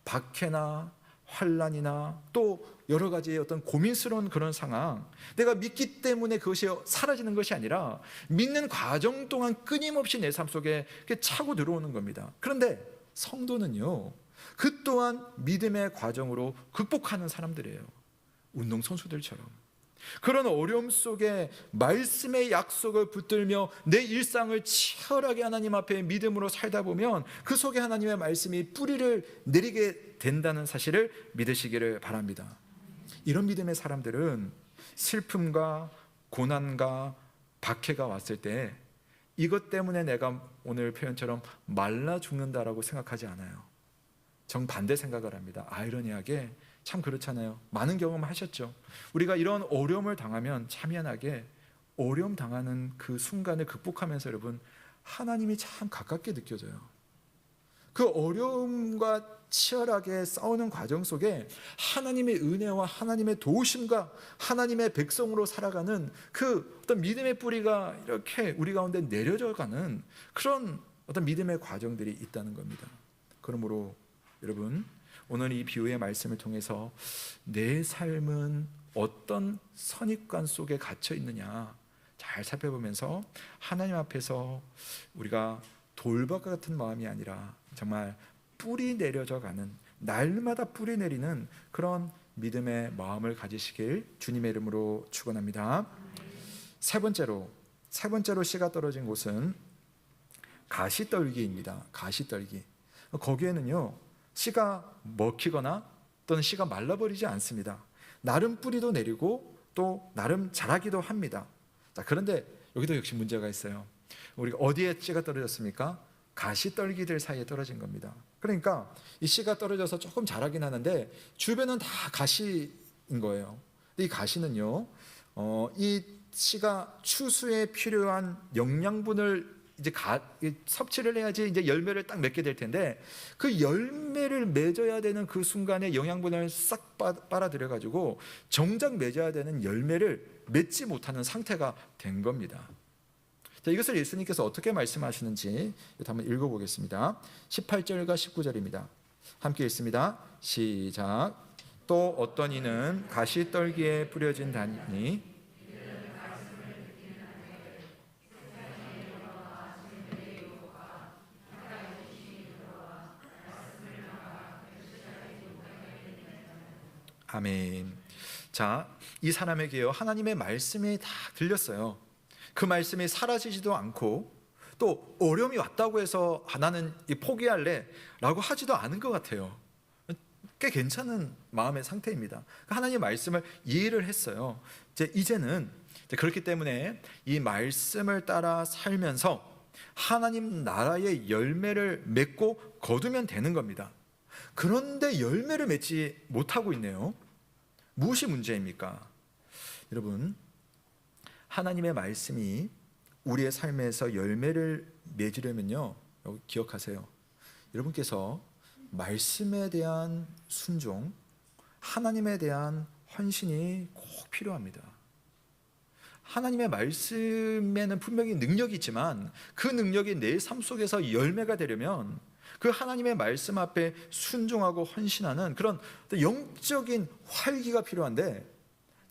박해나 환난이나 또 여러 가지의 어떤 고민스러운 그런 상황, 내가 믿기 때문에 그것이 사라지는 것이 아니라 믿는 과정 동안 끊임없이 내 삶 속에 차고 들어오는 겁니다. 그런데 성도는요, 그 또한 믿음의 과정으로 극복하는 사람들이에요. 운동선수들처럼 그런 어려움 속에 말씀의 약속을 붙들며 내 일상을 치열하게 하나님 앞에 믿음으로 살다 보면 그 속에 하나님의 말씀이 뿌리를 내리게 된다는 사실을 믿으시기를 바랍니다. 이런 믿음의 사람들은 슬픔과 고난과 박해가 왔을 때 이것 때문에 내가 오늘 표현처럼 말라 죽는다라고 생각하지 않아요. 정반대 생각을 합니다. 아이러니하게 참 그렇잖아요. 많은 경험하셨죠. 우리가 이런 어려움을 당하면 참 희한하게 어려움 당하는 그 순간을 극복하면서 여러분 하나님이 참 가깝게 느껴져요. 그 어려움과 치열하게 싸우는 과정 속에 하나님의 은혜와 하나님의 도우심과 하나님의 백성으로 살아가는 그 어떤 믿음의 뿌리가 이렇게 우리 가운데 내려져가는 그런 어떤 믿음의 과정들이 있다는 겁니다. 그러므로 여러분, 오늘 이 비유의 말씀을 통해서 내 삶은 어떤 선입관 속에 갇혀 있느냐 잘 살펴보면서 하나님 앞에서 우리가 돌박과 같은 마음이 아니라 정말 뿌리 내려져 가는, 날마다 뿌리 내리는 그런 믿음의 마음을 가지시길 주님의 이름으로 축원합니다. 세 번째로 씨가 떨어진 곳은 가시떨기입니다. 가시떨기. 거기에는요, 씨가 먹히거나 또는 씨가 말라버리지 않습니다. 나름 뿌리도 내리고 또 나름 자라기도 합니다. 자, 그런데 여기도 역시 문제가 있어요. 우리가 어디에 씨가 떨어졌습니까? 가시떨기들 사이에 떨어진 겁니다. 그러니까 이 씨가 떨어져서 조금 자라긴 하는데 주변은 다 가시인 거예요. 이 가시는요, 이 씨가 추수에 필요한 영양분을 이제 섭취를 해야지 이제 열매를 딱 맺게 될 텐데, 그 열매를 맺어야 되는 그 순간에 영양분을 싹 빨아들여 가지고 정작 맺어야 되는 열매를 맺지 못하는 상태가 된 겁니다. 자, 이것을 예수님께서 어떻게 말씀하시는지 한번 읽어보겠습니다. 18절과 19절입니다. 함께 읽습니다. 시작. 또 어떤 이는 가시떨기에 뿌려진 단이 아멘. 자, 이 사람에게요 하나님의 말씀이 다 들렸어요. 그 말씀이 사라지지도 않고 또 어려움이 왔다고 해서 나는 포기할래 라고 하지도 않은 것 같아요. 꽤 괜찮은 마음의 상태입니다. 하나님의 말씀을 이해를 했어요. 이제는 그렇기 때문에 이 말씀을 따라 살면서 하나님 나라의 열매를 맺고 거두면 되는 겁니다. 그런데 열매를 맺지 못하고 있네요. 무엇이 문제입니까? 여러분, 하나님의 말씀이 우리의 삶에서 열매를 맺으려면요, 기억하세요. 여러분께서 말씀에 대한 순종, 하나님에 대한 헌신이 꼭 필요합니다. 하나님의 말씀에는 분명히 능력이 있지만 그 능력이 내 삶 속에서 열매가 되려면 그 하나님의 말씀 앞에 순종하고 헌신하는 그런 영적인 활기가 필요한데,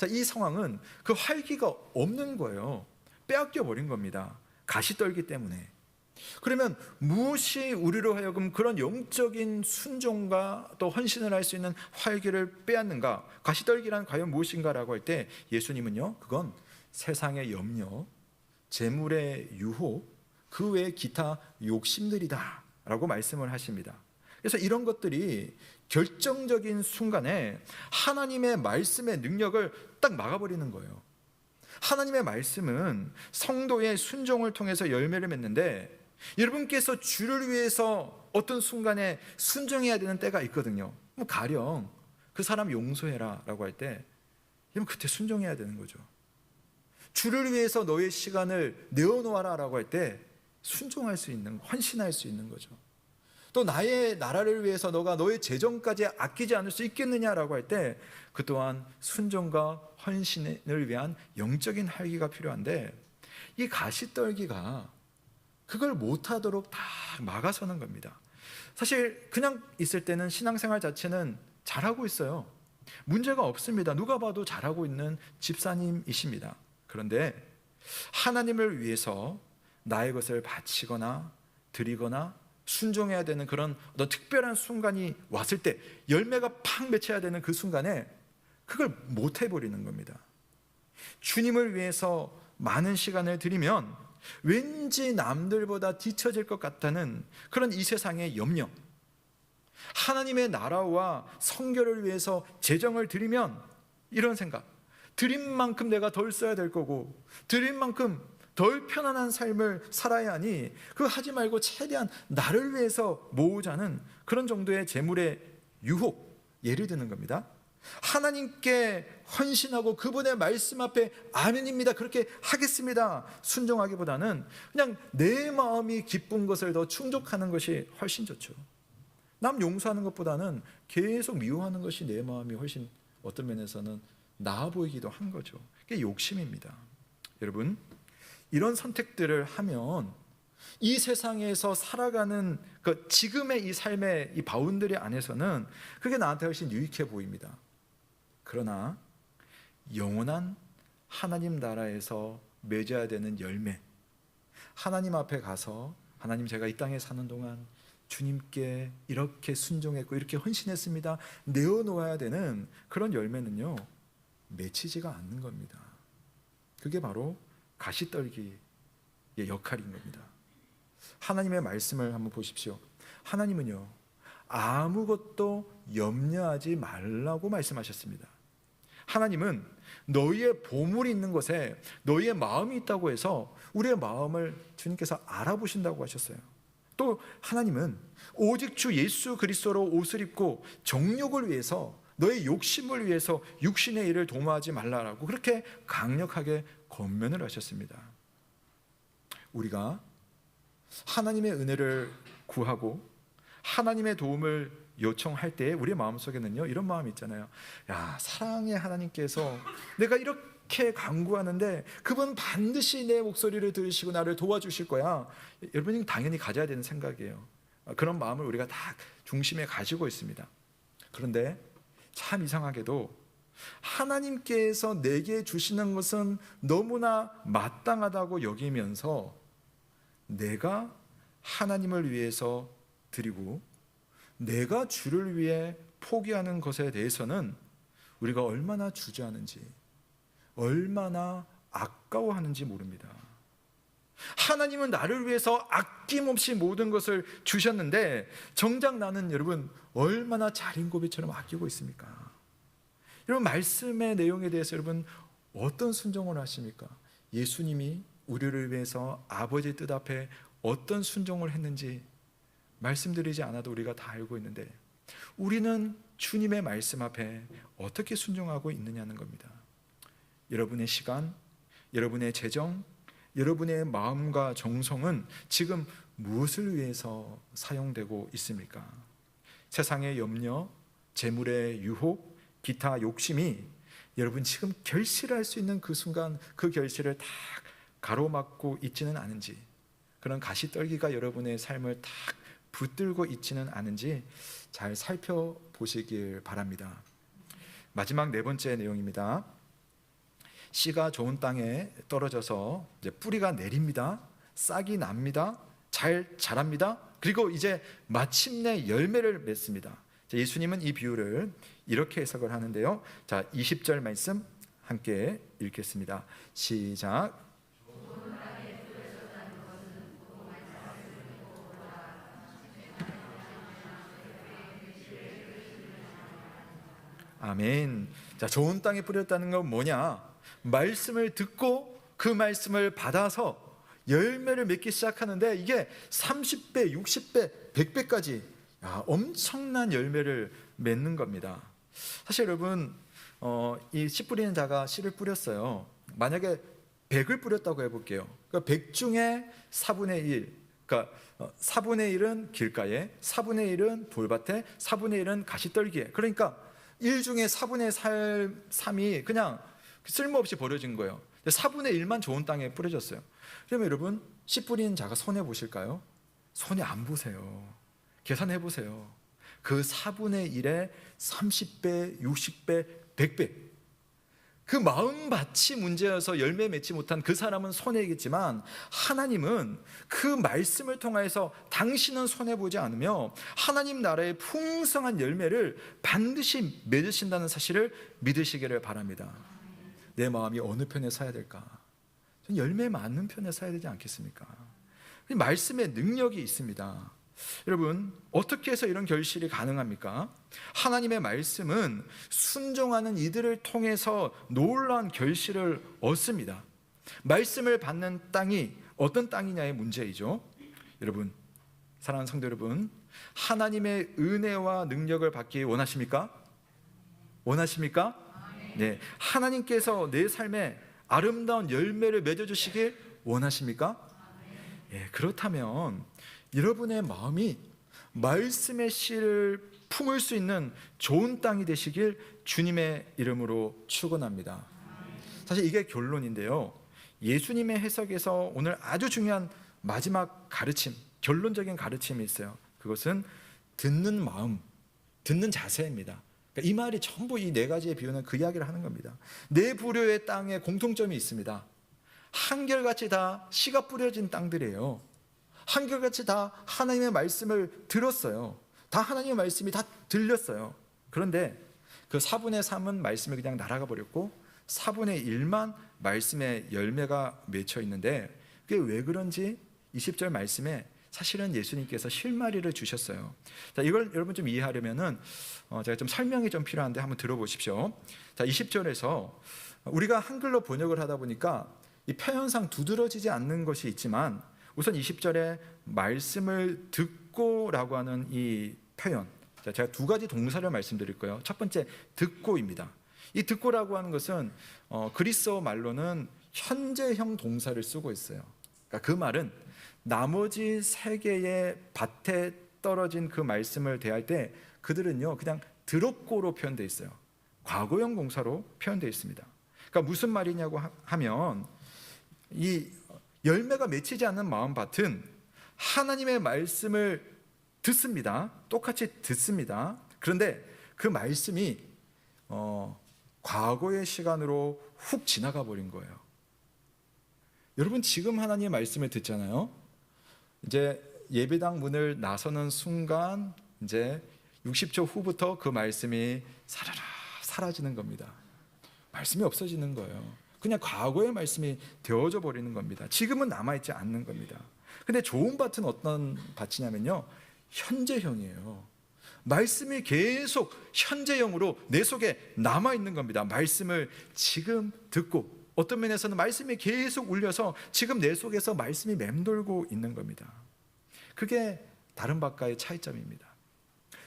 이 상황은 그 활기가 없는 거예요. 빼앗겨 버린 겁니다. 가시떨기 때문에. 그러면 무엇이 우리로 하여금 그런 영적인 순종과 또 헌신을 할 수 있는 활기를 빼앗는가? 가시떨기란 과연 무엇인가라고 할 때 예수님은요, 그건 세상의 염려, 재물의 유혹, 그 외의 기타 욕심들이다 라고 말씀을 하십니다. 그래서 이런 것들이 결정적인 순간에 하나님의 말씀의 능력을 딱 막아버리는 거예요. 하나님의 말씀은 성도의 순종을 통해서 열매를 맺는데, 여러분께서 주를 위해서 어떤 순간에 순종해야 되는 때가 있거든요. 가령 그 사람 용서해라 라고 할 때 여러분 그때 순종해야 되는 거죠. 주를 위해서 너의 시간을 내어놓아라 라고 할 때 순종할 수 있는, 헌신할 수 있는 거죠. 또 나의 나라를 위해서 너가 너의 재정까지 아끼지 않을 수 있겠느냐라고 할 때 그 또한 순종과 헌신을 위한 영적인 활기가 필요한데, 이 가시떨기가 그걸 못하도록 다 막아서는 겁니다. 사실 그냥 있을 때는 신앙생활 자체는 잘하고 있어요. 문제가 없습니다. 누가 봐도 잘하고 있는 집사님이십니다. 그런데 하나님을 위해서 나의 것을 바치거나 드리거나 순종해야 되는 그런 어떤 특별한 순간이 왔을 때, 열매가 팍 맺혀야 되는 그 순간에 그걸 못 해버리는 겁니다. 주님을 위해서 많은 시간을 드리면 왠지 남들보다 뒤처질 것 같다는 그런 이 세상의 염려, 하나님의 나라와 성결을 위해서 재정을 드리면 이런 생각, 드린 만큼 내가 덜 써야 될 거고 드린 만큼 덜 편안한 삶을 살아야 하니 그거 하지 말고 최대한 나를 위해서 모으자는 그런 정도의 재물의 유혹, 예를 드는 겁니다. 하나님께 헌신하고 그분의 말씀 앞에 아멘입니다, 그렇게 하겠습니다 순종하기보다는 그냥 내 마음이 기쁜 것을 더 충족하는 것이 훨씬 좋죠. 남 용서하는 것보다는 계속 미워하는 것이 내 마음이 훨씬 어떤 면에서는 나아 보이기도 한 거죠. 그게 욕심입니다. 여러분, 이런 선택들을 하면 이 세상에서 살아가는 그 지금의 이 삶의 이 바운더리 안에서는 그게 나한테 훨씬 유익해 보입니다. 그러나 영원한 하나님 나라에서 맺어야 되는 열매, 하나님 앞에 가서 하나님, 제가 이 땅에 사는 동안 주님께 이렇게 순종했고 이렇게 헌신했습니다, 내어놓아야 되는 그런 열매는요, 맺히지가 않는 겁니다. 그게 바로 가시떨기의 역할인 겁니다. 하나님의 말씀을 한번 보십시오. 하나님은요, 아무것도 염려하지 말라고 말씀하셨습니다. 하나님은 너희의 보물이 있는 곳에 너희의 마음이 있다고 해서 우리의 마음을 주님께서 알아보신다고 하셨어요. 또 하나님은 오직 주 예수 그리스도로 옷을 입고 정욕을 위해서, 너의 욕심을 위해서 육신의 일을 도모하지 말라라고 그렇게 강력하게 권면을 하셨습니다. 우리가 하나님의 은혜를 구하고 하나님의 도움을 요청할 때 우리의 마음속에는요, 이런 마음이 있잖아요. 야, 사랑의 하나님께서 내가 이렇게 간구하는데 그분 반드시 내 목소리를 들으시고 나를 도와주실 거야. 여러분이 당연히 가져야 되는 생각이에요. 그런 마음을 우리가 다 중심에 가지고 있습니다. 그런데 참 이상하게도 하나님께서 내게 주시는 것은 너무나 마땅하다고 여기면서 내가 하나님을 위해서 드리고 내가 주를 위해 포기하는 것에 대해서는 우리가 얼마나 주저하는지, 얼마나 아까워하는지 모릅니다. 하나님은 나를 위해서 아낌없이 모든 것을 주셨는데 정작 나는 여러분 얼마나 자린고비처럼 아끼고 있습니까? 여러분 말씀의 내용에 대해서 여러분 어떤 순종을 하십니까? 예수님이 우리를 위해서 아버지의 뜻 앞에 어떤 순종을 했는지 말씀드리지 않아도 우리가 다 알고 있는데 우리는 주님의 말씀 앞에 어떻게 순종하고 있느냐는 겁니다. 여러분의 시간, 여러분의 재정, 여러분의 마음과 정성은 지금 무엇을 위해서 사용되고 있습니까? 세상의 염려, 재물의 유혹, 기타 욕심이 여러분 지금 결실할 수 있는 그 순간 그 결실을 다 가로막고 있지는 않은지, 그런 가시떨기가 여러분의 삶을 다 붙들고 있지는 않은지 잘 살펴보시길 바랍니다. 마지막 네 번째 내용입니다. 씨가 좋은 땅에 떨어져서 이제 뿌리가 내립니다. 싹이 납니다. 잘 자랍니다. 그리고 이제 마침내 열매를 맺습니다. 예수님은 이 비유를 이렇게 해석을 하는데요. 자, 20절 말씀 함께 읽겠습니다. 시작. 아멘. 자, 좋은 땅에 뿌렸다는 건 뭐냐? 말씀을 듣고 그 말씀을 받아서 열매를 맺기 시작하는데 이게 30배, 60배, 100배까지 엄청난 열매를 맺는 겁니다. 사실 여러분 이 씨 뿌리는 자가 씨를 뿌렸어요. 만약에 100을 뿌렸다고 해볼게요. 그러니까 100 중에 4분의 1, 그러니까 4분의 1은 길가에, 4분의 1은 돌밭에, 4분의 1은 가시떨기에. 그러니까 1 중에 4분의 3이 그냥 쓸모없이 버려진 거예요. 4분의 1만 좋은 땅에 뿌려졌어요. 그러면 여러분 씨 뿌리는 자가 손해 보실까요? 손해 안 보세요. 계산해 보세요. 그 4분의 1에 30배, 60배, 100배. 그 마음밭이 문제여서 열매 맺지 못한 그 사람은 손해이겠지만 하나님은 그 말씀을 통하여서 당신은 손해보지 않으며 하나님 나라의 풍성한 열매를 반드시 맺으신다는 사실을 믿으시기를 바랍니다. 내 마음이 어느 편에 서야 될까? 열매 많은 편에 서야 되지 않겠습니까? 말씀의 능력이 있습니다. 여러분 어떻게 해서 이런 결실이 가능합니까? 하나님의 말씀은 순종하는 이들을 통해서 놀라운 결실을 얻습니다. 말씀을 받는 땅이 어떤 땅이냐의 문제이죠. 여러분, 사랑하는 성도 여러분, 하나님의 은혜와 능력을 받기 원하십니까? 원하십니까? 네, 하나님께서 내 삶에 아름다운 열매를 맺어주시길 원하십니까? 예, 그렇다면 여러분의 마음이 말씀의 씨를 품을 수 있는 좋은 땅이 되시길 주님의 이름으로 축원합니다. 사실 이게 결론인데요. 예수님의 해석에서 오늘 아주 중요한 마지막 가르침, 결론적인 가르침이 있어요. 그것은 듣는 마음, 듣는 자세입니다. 그러니까 이 말이 전부 이 네 가지의 비유는 그 이야기를 하는 겁니다. 네 부류의 땅에 공통점이 있습니다. 한결같이 다 씨가 뿌려진 땅들이에요. 한결같이 다 하나님의 말씀을 들었어요. 다 하나님의 말씀이 다 들렸어요. 그런데 그 4분의 3은 말씀이 그냥 날아가 버렸고 4분의 1만 말씀의 열매가 맺혀 있는데 그게 왜 그런지 20절 말씀에 사실은 예수님께서 실마리를 주셨어요. 자, 이걸 여러분 좀 이해하려면은 제가 좀 설명이 좀 필요한데 한번 들어보십시오. 자, 20절에서 우리가 한글로 번역을 하다 보니까 이 표현상 두드러지지 않는 것이 있지만 우선 20절에 말씀을 듣고라고 하는 이 표현, 제가 두 가지 동사를 말씀드릴 거예요. 첫 번째 듣고입니다. 이 듣고라고 하는 것은 그리스어 말로는 현재형 동사를 쓰고 있어요. 그러니까 그 말은 나머지 세 개의 밭에 떨어진 그 말씀을 대할 때 그들은요 그냥 들었고로 표현되어 있어요. 과거형 동사로 표현되어 있습니다. 그러니까 무슨 말이냐고 하면 이 열매가 맺히지 않는 마음밭은 하나님의 말씀을 듣습니다. 똑같이 듣습니다. 그런데 그 말씀이 과거의 시간으로 훅 지나가 버린 거예요. 여러분 지금 하나님의 말씀을 듣잖아요. 이제 예배당 문을 나서는 순간 이제 60초 후부터 그 말씀이 사라라 사라지는 겁니다. 말씀이 없어지는 거예요. 그냥 과거의 말씀이 되어져 버리는 겁니다. 지금은 남아있지 않는 겁니다. 근데 좋은 밭은 어떤 밭이냐면요, 현재형이에요. 말씀이 계속 현재형으로 내 속에 남아있는 겁니다. 말씀을 지금 듣고, 어떤 면에서는 말씀이 계속 울려서 지금 내 속에서 말씀이 맴돌고 있는 겁니다. 그게 다른 밭과의 차이점입니다.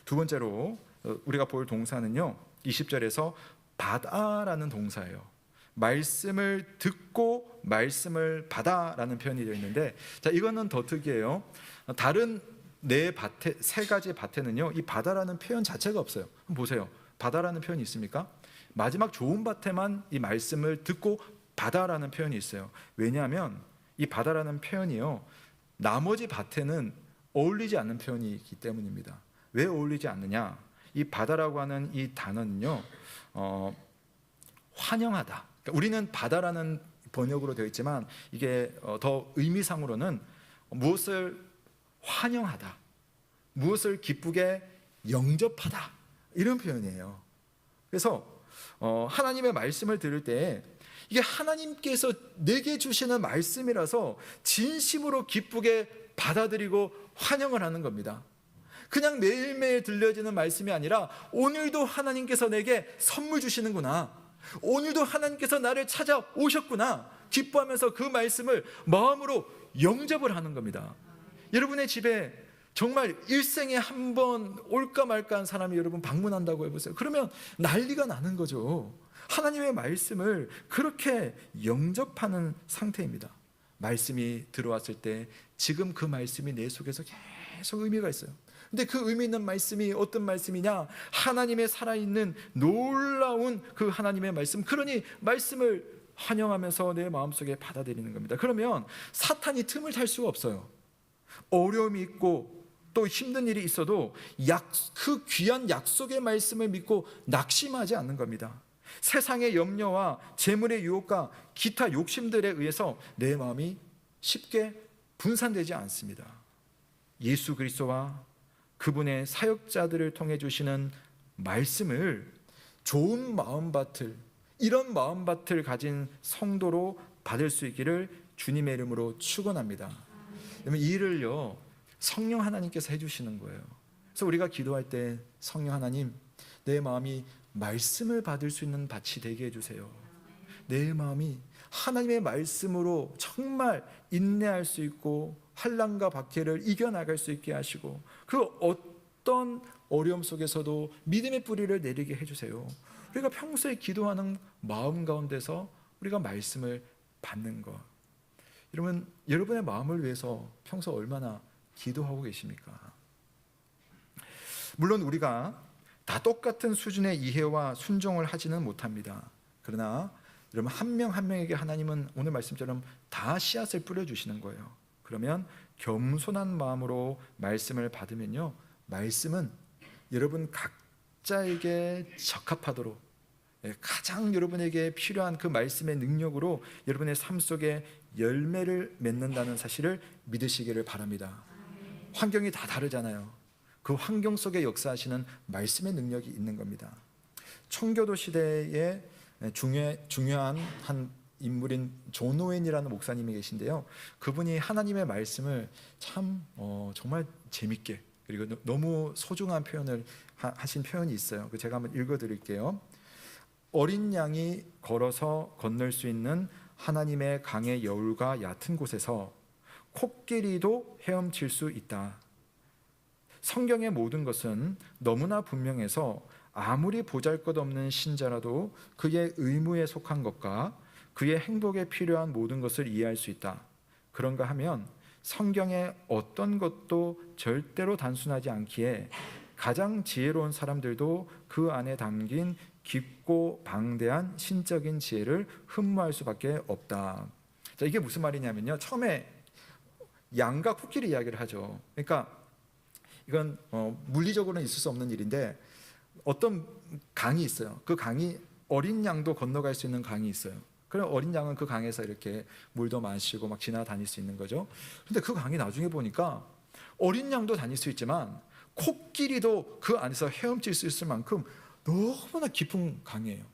두 번째로 우리가 볼 동사는요, 20절에서 받아라는 동사예요. 말씀을 듣고 말씀을 받아라는 표현이 되어 있는데, 자, 이거는 더 특이해요. 다른 네 밭에, 세 가지 밭에는요, 이 받아라는 표현 자체가 없어요. 한번 보세요. 받아라는 표현이 있습니까? 마지막 좋은 밭에만 이 말씀을 듣고 받아라는 표현이 있어요. 왜냐하면 이 받아라는 표현이요, 나머지 밭에는 어울리지 않는 표현이기 때문입니다. 왜 어울리지 않느냐? 이 받아라고 하는 이 단어는요, 환영하다. 그러니까 우리는 받아라는 번역으로 되어 있지만 이게 더 의미상으로는 무엇을 환영하다, 무엇을 기쁘게 영접하다, 이런 표현이에요. 그래서 하나님의 말씀을 들을 때 이게 하나님께서 내게 주시는 말씀이라서 진심으로 기쁘게 받아들이고 환영을 하는 겁니다. 그냥 매일매일 들려지는 말씀이 아니라 오늘도 하나님께서 내게 선물 주시는구나, 오늘도 하나님께서 나를 찾아오셨구나, 기뻐하면서 그 말씀을 마음으로 영접을 하는 겁니다. 여러분의 집에 정말 일생에 한 번 올까 말까 한 사람이 여러분 방문한다고 해보세요. 그러면 난리가 나는 거죠. 하나님의 말씀을 그렇게 영접하는 상태입니다. 말씀이 들어왔을 때 지금 그 말씀이 내 속에서 계속 의미가 있어요. 근데 그 의미 있는 말씀이 어떤 말씀이냐? 하나님의 살아있는 놀라운 그 하나님의 말씀. 그러니 말씀을 환영하면서 내 마음속에 받아들이는 겁니다. 그러면 사탄이 틈을 탈 수가 없어요. 어려움이 있고 또 힘든 일이 있어도 그 귀한 약속의 말씀을 믿고 낙심하지 않는 겁니다. 세상의 염려와 재물의 유혹과 기타 욕심들에 의해서 내 마음이 쉽게 분산되지 않습니다. 예수 그리스도와 그분의 사역자들을 통해 주시는 말씀을 좋은 마음밭을, 이런 마음밭을 가진 성도로 받을 수 있기를 주님의 이름으로 축원합니다. 그러면 이 일을요, 성령 하나님께서 해주시는 거예요. 그래서 우리가 기도할 때 성령 하나님, 내 마음이 말씀을 받을 수 있는 밭이 되게 해주세요. 내 마음이 하나님의 말씀으로 정말 인내할 수 있고 환난과 박해를 이겨나갈 수 있게 하시고 그 어떤 어려움 속에서도 믿음의 뿌리를 내리게 해주세요. 우리가 평소에 기도하는 마음 가운데서 우리가 말씀을 받는 것. 여러분, 여러분의 마음을 위해서 평소 얼마나 기도하고 계십니까? 물론 우리가 다 똑같은 수준의 이해와 순종을 하지는 못합니다. 그러나 여러분, 한 명 한 명에게 하나님은 오늘 말씀처럼 다 씨앗을 뿌려주시는 거예요. 그러면 겸손한 마음으로 말씀을 받으면요, 말씀은 여러분 각자에게 적합하도록 가장 여러분에게 필요한 그 말씀의 능력으로 여러분의 삶 속에 열매를 맺는다는 사실을 믿으시기를 바랍니다. 환경이 다 다르잖아요. 그 환경 속에 역사하시는 말씀의 능력이 있는 겁니다. 청교도 시대에 중요한 한 인물인 존 오웬이라는 목사님이 계신데요, 그분이 하나님의 말씀을 참 정말 재밌게, 그리고 너무 소중한 표현을 하신 표현이 있어요. 제가 한번 읽어드릴게요. 어린 양이 걸어서 건널 수 있는 하나님의 강의 여울과 얕은 곳에서 코끼리도 헤엄칠 수 있다. 성경의 모든 것은 너무나 분명해서 아무리 보잘것없는 신자라도 그의 의무에 속한 것과 그의 행복에 필요한 모든 것을 이해할 수 있다. 그런가 하면 성경의 어떤 것도 절대로 단순하지 않기에 가장 지혜로운 사람들도 그 안에 담긴 깊고 방대한 신적인 지혜를 흠모할 수밖에 없다. 자, 이게 무슨 말이냐면요, 처음에 양과 코끼리 이야기를 하죠. 그러니까 이건 물리적으로는 있을 수 없는 일인데, 어떤 강이 있어요. 그 강이 어린 양도 건너갈 수 있는 강이 있어요. 그럼 어린 양은 그 강에서 이렇게 물도 마시고 막 지나다닐 수 있는 거죠. 근데 그 강이 나중에 보니까 어린 양도 다닐 수 있지만 코끼리도 그 안에서 헤엄칠 수 있을 만큼 너무나 깊은 강이에요.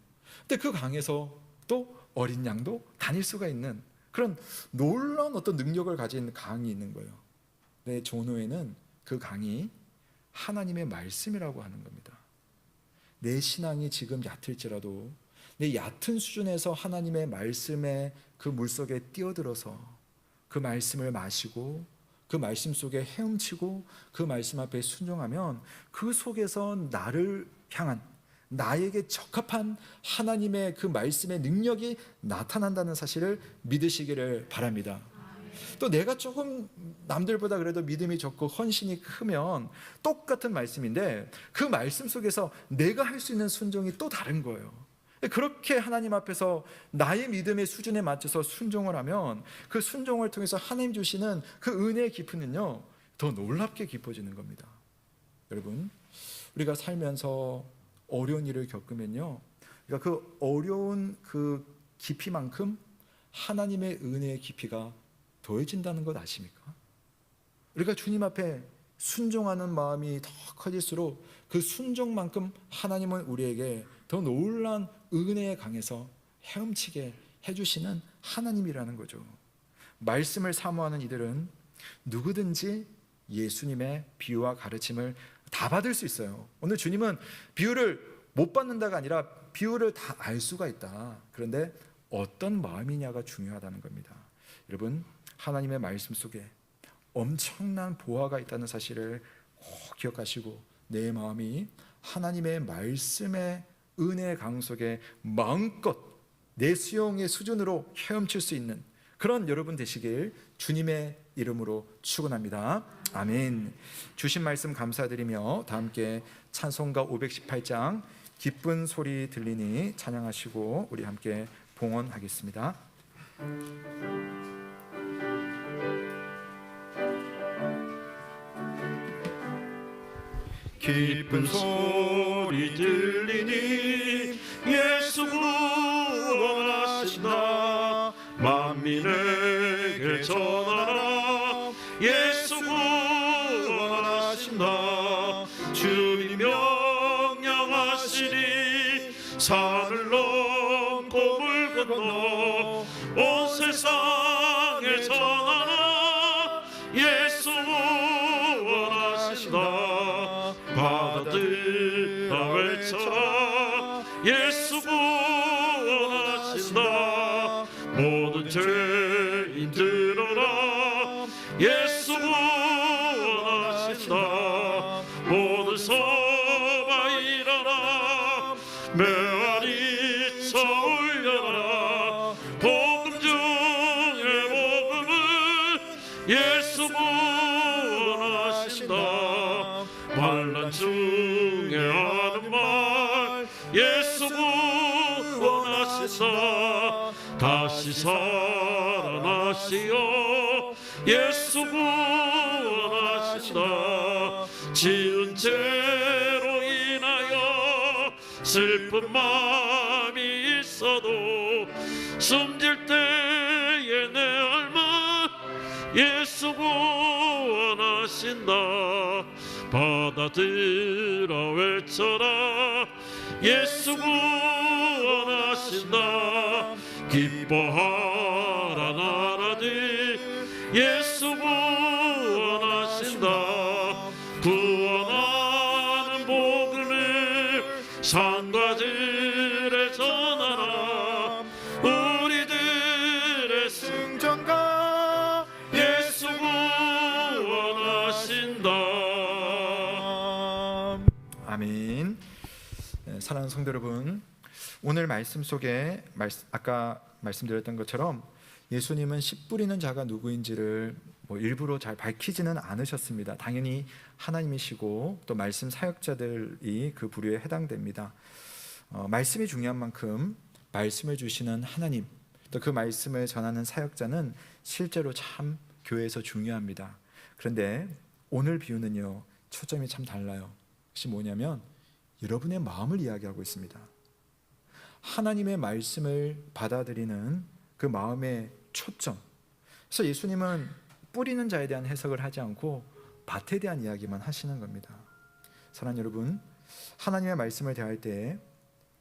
근데 그 강에서 또 어린 양도 다닐 수가 있는 그런 놀라운 어떤 능력을 가진 강이 있는 거예요. 내 전후에는 그 강이 하나님의 말씀이라고 하는 겁니다. 내 신앙이 지금 얕을지라도 내 얕은 수준에서 하나님의 말씀의 그 물속에 뛰어들어서 그 말씀을 마시고 그 말씀 속에 헤엄치고 그 말씀 앞에 순종하면 그 속에서 나를 향한 나에게 적합한 하나님의 그 말씀의 능력이 나타난다는 사실을 믿으시기를 바랍니다. 또 내가 조금 남들보다 그래도 믿음이 적고 헌신이 크면 똑같은 말씀인데 그 말씀 속에서 내가 할 수 있는 순종이 또 다른 거예요. 그렇게 하나님 앞에서 나의 믿음의 수준에 맞춰서 순종을 하면 그 순종을 통해서 하나님 주시는 그 은혜의 깊이는요 더 놀랍게 깊어지는 겁니다. 여러분, 우리가 살면서 어려운 일을 겪으면요, 그러니까 그 어려운 그 깊이만큼 하나님의 은혜의 깊이가 더해진다는 것 아십니까? 우리가 주님 앞에 순종하는 마음이 더 커질수록 그 순종만큼 하나님은 우리에게 더 놀라운 은혜의 강에서 헤엄치게 해주시는 하나님이라는 거죠. 말씀을 사모하는 이들은 누구든지 예수님의 비유와 가르침을 다 받을 수 있어요. 오늘 주님은 비유를 못 받는다가 아니라 비유를 다 알 수가 있다. 그런데 어떤 마음이냐가 중요하다는 겁니다. 여러분, 하나님의 말씀 속에 엄청난 보화가 있다는 사실을 꼭 기억하시고 내 마음이 하나님의 말씀의 은혜의 강 속에 마음껏 내 수용의 수준으로 헤엄칠 수 있는 그런 여러분 되시길 주님의 이름으로 축원합니다. 아멘. 주신 말씀 감사드리며 다 함께 찬송가 518장 기쁜 소리 들리니 찬양하시고 우리 함께 봉헌하겠습니다. 기쁜 소리 들리니 예수 구원하신다. 만민에게 전하라. 예수 구원하신다. 주님 명령하시니 산을 넘고 물 건너 온 세상에 전하라. 예수 구원하신다. 바다들아 외쳐라. 예수 구원하신다. 모든 죄인 들어라. 예수 구원하신다. 모든 서봐 일어나. 메아리 쳐 울려라. 복음 중에 복음은 예수 구원하신다. 환난 중에 하는 말 예수 구원하신다. 다시 살아나시어 예수 구원하신다. 지은 죄로 인하여 슬픈 마음이 있어도 숨질 때에 내 얼마 예수 구원하신다. 바다들아 외쳐라. 예수 구원하신다. 기뻐하라 나라들. 예수 구원하신다. 구원하는 복음을 산과 들에 전하라. 우리들의 승전가 예수 구원하신다. 아멘. 사랑하는 성도 여러분, 오늘 말씀 속에 아까 말씀드렸던 것처럼 예수님은 씨 뿌리는 자가 누구인지를 일부러 잘 밝히지는 않으셨습니다. 당연히 하나님이시고 또 말씀 사역자들이 그 부류에 해당됩니다. 말씀이 중요한 만큼 말씀을 주시는 하나님, 또 그 말씀을 전하는 사역자는 실제로 참 교회에서 중요합니다. 그런데 오늘 비유는요, 초점이 참 달라요. 그것이 뭐냐면 여러분의 마음을 이야기하고 있습니다. 하나님의 말씀을 받아들이는 그 마음의 초점. 그래서 예수님은 뿌리는 자에 대한 해석을 하지 않고 밭에 대한 이야기만 하시는 겁니다. 사랑하는 여러분, 하나님의 말씀을 대할 때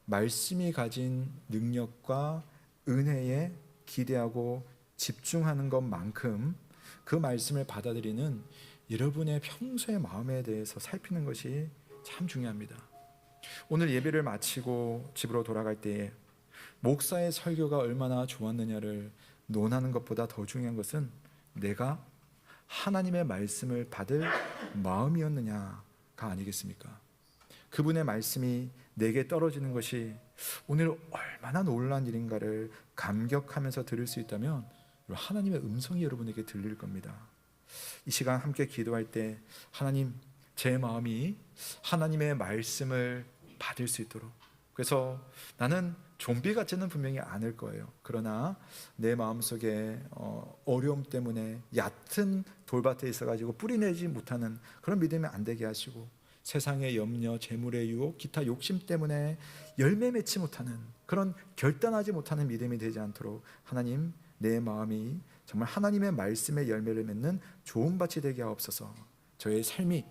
말씀이 가진 능력과 은혜에 기대하고 집중하는 것만큼 그 말씀을 받아들이는 여러분의 평소의 마음에 대해서 살피는 것이 참 중요합니다. 오늘 예배를 마치고 집으로 돌아갈 때에 목사의 설교가 얼마나 좋았느냐를 논하는 것보다 더 중요한 것은 내가 하나님의 말씀을 받을 마음이었느냐가 아니겠습니까? 그분의 말씀이 내게 떨어지는 것이 오늘 얼마나 놀라운 일인가를 감격하면서 들을 수 있다면 하나님의 음성이 여러분에게 들릴 겁니다. 이 시간 함께 기도할 때 하나님, 제 마음이 하나님의 말씀을 받을 수 있도록, 그래서 나는 좀비 같지는 분명히 않을 거예요. 그러나 내 마음속에 어려움 때문에 얕은 돌밭에 있어가지고 뿌리내지 못하는 그런 믿음이 안 되게 하시고, 세상의 염려, 재물의 유혹, 기타 욕심 때문에 열매 맺지 못하는 그런 결단하지 못하는 믿음이 되지 않도록 하나님, 내 마음이 정말 하나님의 말씀의 열매를 맺는 좋은 밭이 되게 하옵소서. 저의 삶이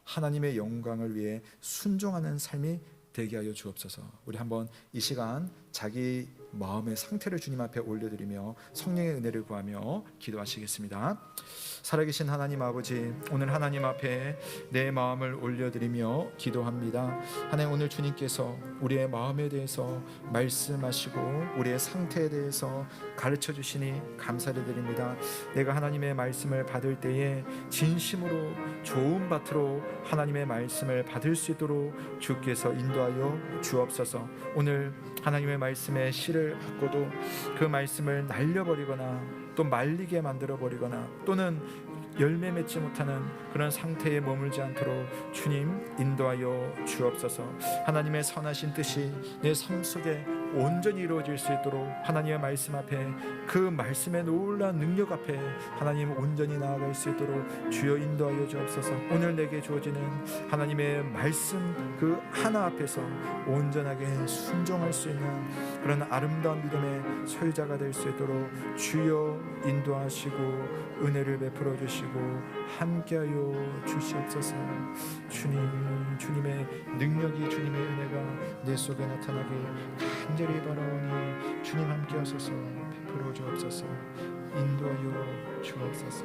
하나님의 영광을 위해 순종하는 삶이 되게 하여 주옵소서. 우리 한번 이 시간 자기 마음의 상태를 주님 앞에 올려드리며 성령의 은혜를 구하며 기도하시겠습니다. 살아계신 하나님 아버지, 오늘 하나님 앞에 내 마음을 올려드리며 기도합니다. 하나님, 오늘 주님께서 우리의 마음에 대해서 말씀하시고 우리의 상태에 대해서 가르쳐 주시니 감사를 드립니다. 내가 하나님의 말씀을 받을 때에 진심으로 좋은 밭으로 하나님의 말씀을 받을 수 있도록 주께서 인도하여 주옵소서. 오늘 하나님의 말씀에 씨를 받고도 그 말씀을 날려버리거나 또 말리게 만들어버리거나 또는 열매 맺지 못하는 그런 상태에 머물지 않도록 주님 인도하여 주옵소서. 하나님의 선하신 뜻이 내 삶 속에 온전히 이루어질 수 있도록 하나님의 말씀 앞에, 그 말씀의 놀라운 능력 앞에 하나님 온전히 나아갈 수 있도록 주여 인도하여 주옵소서. 오늘 내게 주어지는 하나님의 말씀 그 하나 앞에서 온전하게 순종할 수 있는 그런 아름다운 믿음의 소유자가 될 수 있도록 주여 인도하시고 은혜를 베풀어 주시고 함께하여 주시옵소서. 주님, 주님의 능력이, 주님의 은혜가 내 속에 나타나게 간절히 바라오니 주님 함께하소서. 베풀어 주옵소서. 인도하여 주옵소서.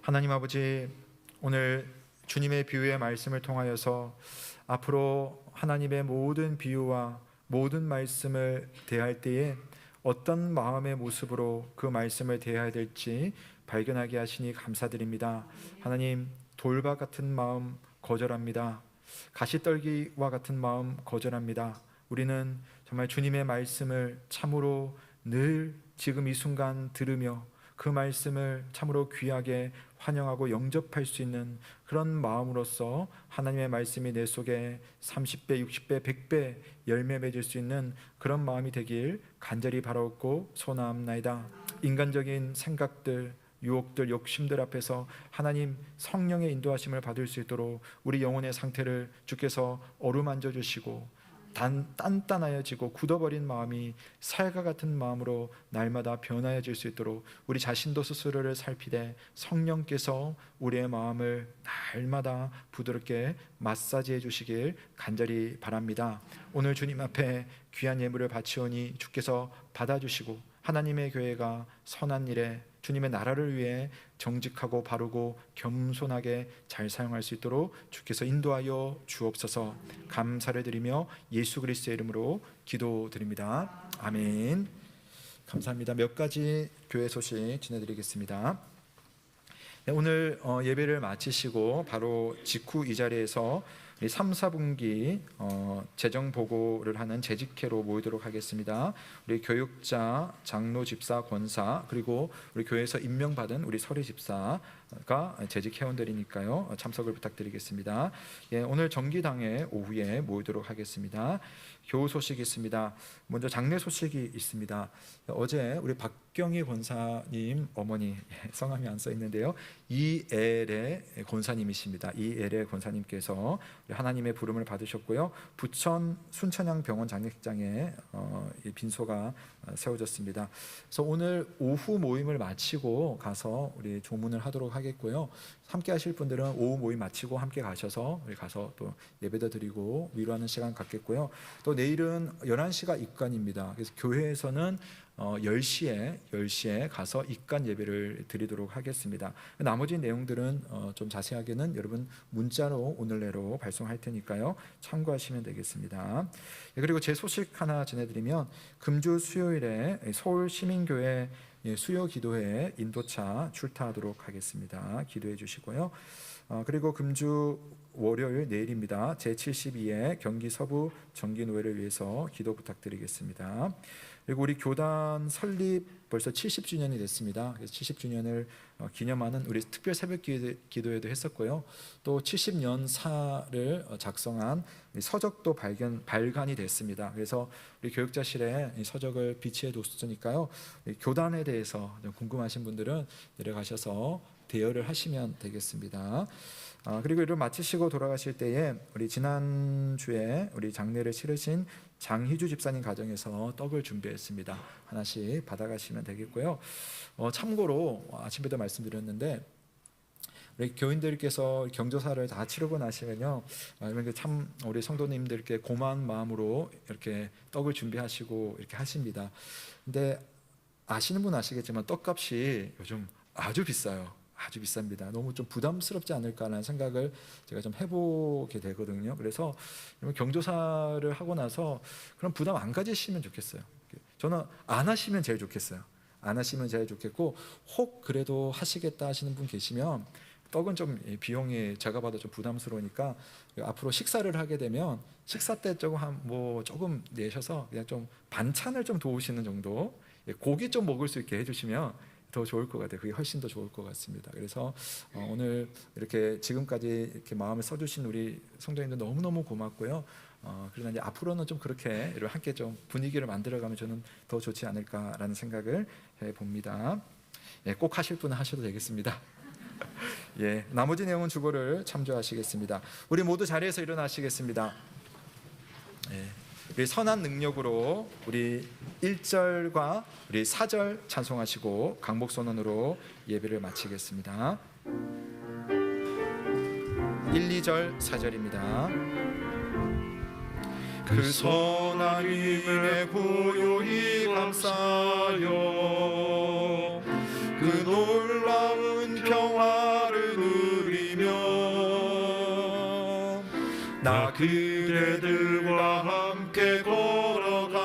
하나님 아버지, 오늘 주님의 비유의 말씀을 통하여서 앞으로 하나님의 모든 비유와 모든 말씀을 대할 때에 어떤 마음의 모습으로 그 말씀을 대해야 될지 발견하게 하시니 감사드립니다. 하나님, 돌밭 같은 마음 거절합니다. 가시떨기와 같은 마음 거절합니다. 우리는 정말 주님의 말씀을 참으로 늘 지금 이 순간 들으며 그 말씀을 참으로 귀하게 환영하고 영접할 수 있는 그런 마음으로서 하나님의 말씀이 내 속에 30배, 60배, 100배 열매 맺을 수 있는 그런 마음이 되길 간절히 바라옵고 소원하옵나이다. 인간적인 생각들, 유혹들, 욕심들 앞에서 하나님 성령의 인도하심을 받을 수 있도록 우리 영혼의 상태를 주께서 어루만져 주시고 단단하여지고 굳어버린 마음이 살과 같은 마음으로 날마다 변하여질 수 있도록 우리 자신도 스스로를 살피되 성령께서 우리의 마음을 날마다 부드럽게 마사지해 주시길 간절히 바랍니다. 오늘 주님 앞에 귀한 예물을 바치오니 주께서 받아주시고 하나님의 교회가 선한 일에 주님의 나라를 위해 정직하고 바르고 겸손하게 잘 사용할 수 있도록 주께서 인도하여 주옵소서. 감사를 드리며 예수 그리스도의 이름으로 기도드립니다. 아멘. 감사합니다. 몇 가지 교회 소식 전해드리겠습니다. 네, 오늘 예배를 마치시고 바로 직후 이 자리에서 3, 4분기 재정 보고를 하는 재직회로 모이도록 하겠습니다. 우리 교육자, 장로, 집사, 권사, 그리고 우리 교회에서 임명받은 우리 서리 집사 재직 회원들이니까요. 참석을 부탁드리겠습니다. 예, 오늘 정기당에 오후에 모이도록 하겠습니다. 교우 소식이 있습니다. 먼저 장례 소식이 있습니다. 어제 우리 박경희 권사님 어머니, 성함이 안 써 있는데요, 이엘의 권사님이십니다. 이엘의 권사님께서 하나님의 부름을 받으셨고요, 부천 순천향 병원 장례식장에 이 빈소가 세워졌습니다. 그래서 오늘 오후 모임을 마치고 가서 우리 조문을 하도록 하겠고요. 함께 하실 분들은 오후 모임 마치고 함께 가셔서 우리 가서 또 예배도 드리고 위로하는 시간 갖겠고요. 또 내일은 11시가 입관입니다. 그래서 교회에서는 10시에 가서 입관 예배를 드리도록 하겠습니다. 나머지 내용들은 좀 자세하게는 여러분 문자로 오늘 내로 발송할 테니까요, 참고하시면 되겠습니다. 그리고 제 소식 하나 전해드리면, 금주 수요일에 서울시민교회 수요 기도회 인도차 출타하도록 하겠습니다. 기도해 주시고요. 그리고 금주 월요일 내일입니다. 제72회 경기 서부 정기노회를 위해서 기도 부탁드리겠습니다. 그리고 우리 교단 설립 벌써 70주년이 됐습니다. 그래서 70주년을 기념하는 우리 특별 새벽 기도회도 했었고요. 또 70년사를 작성한 서적도 발간이 됐습니다. 그래서 우리 교육자실에 이 서적을 비치해 뒀으니까요, 교단에 대해서 궁금하신 분들은 내려가셔서 대여를 하시면 되겠습니다. 그리고 이를 마치시고 돌아가실 때에 우리 지난주에 우리 장례를 치르신 장희주 집사님 가정에서 떡을 준비했습니다. 하나씩 받아가시면 되겠고요. 참고로 아침에도 말씀드렸는데, 우리 교인들께서 경조사를 다 치르고 나시면요, 참 우리 성도님들께 고마운 마음으로 이렇게 떡을 준비하시고 이렇게 하십니다. 근데 아시는 분 아시겠지만 떡값이 요즘 아주 비싸요. 아주 비쌉니다. 너무 좀 부담스럽지 않을까라는 생각을 제가 좀 해보게 되거든요. 그래서 경조사를 하고 나서 그런 부담 안 가지시면 좋겠어요. 저는 안 하시면 제일 좋겠어요. 안 하시면 제일 좋겠고, 혹 그래도 하시겠다 하시는 분 계시면 떡은 좀 비용이 제가 봐도 좀 부담스러우니까 앞으로 식사를 하게 되면 식사 때 조금 내셔서 그냥 좀 반찬을 좀 도우시는 정도, 고기 좀 먹을 수 있게 해주시면 더 좋을 것 같아요. 그게 훨씬 더 좋을 것 같습니다. 그래서 오늘 이렇게 지금까지 이렇게 마음을 써주신 우리 성도님들 너무너무 고맙고요. 그러나 이제 앞으로는 좀 그렇게 함께 좀 분위기를 만들어가면 저는 더 좋지 않을까라는 생각을 해봅니다. 예, 꼭 하실 분은 하셔도 되겠습니다. 예, 나머지 내용은 주보를 참조하시겠습니다. 우리 모두 자리에서 일어나시겠습니다. 예. 우리 선한 능력으로 우리 1절과 우리 4절 찬송하시고 강목 선언으로 예배를 마치겠습니다. 1, 2절, 4절입니다. 그 선한 힘에 고요히 감싸요, 그 놀라운 평화를 누리며 나 그대들과 함께 걸어가네,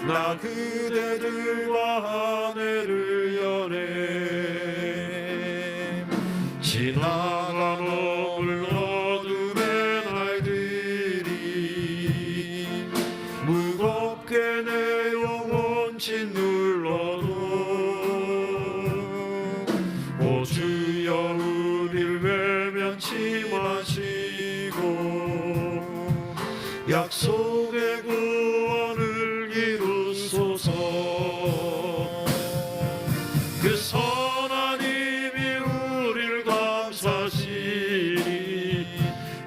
나 그대들과 하늘을 여네. 지나간 어둠의 날들이 무겁게 내 영혼 짓눌러도 오 주여 우릴 외면치 마시고 약속의 구원을 이루소서. 그 선한 힘이 우릴 감싸시니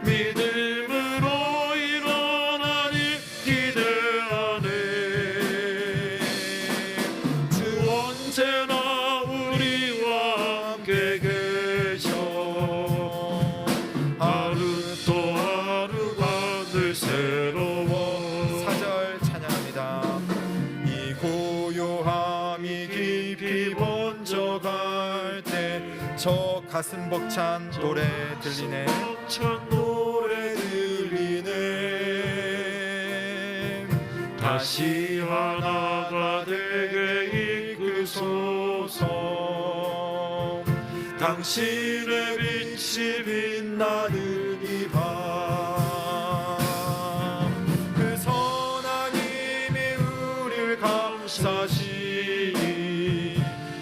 믿음으로 일어나니 기대하네. 주 언제나 우리와 함께 계셔 하루 또 하루가 늘 새로워. 4절 찬양합니다. 이 고요함이 깊이 번져갈 때 저 가슴 벅찬 노래 들리네. 벅찬 노래 들리네. 다시 하나가 되게 이끄소서. 당신의 빛이 빛나는 이 밤, 그 선한 힘이 우릴 감싸시니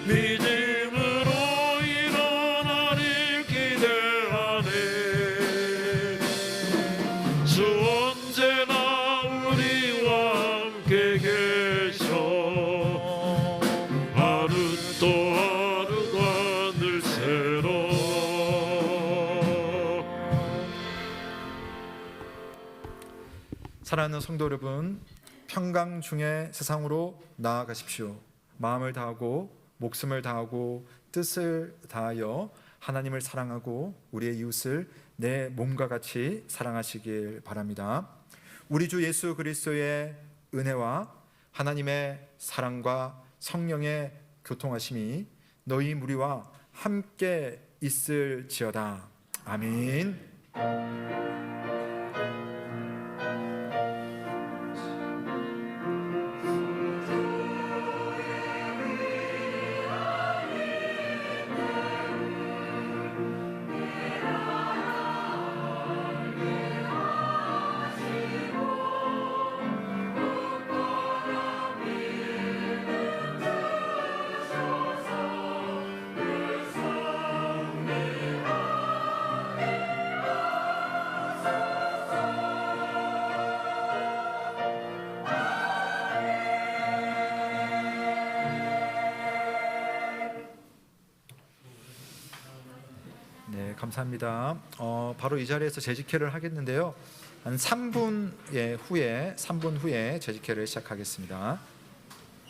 믿음 사랑하는 성도 여러분, 평강 중에 세상으로 나아가십시오. 마음을 다하고 목숨을 다하고 뜻을 다하여 하나님을 사랑하고 우리의 이웃을 내 몸과 같이 사랑하시길 바랍니다. 우리 주 예수 그리스도의 은혜와 하나님의 사랑과 성령의 교통하심이 너희 무리와 함께 있을지어다. 아멘. 네, 감사합니다. 바로 이 자리에서 재직회를 하겠는데요. 한 3분 후에 재직회를 시작하겠습니다.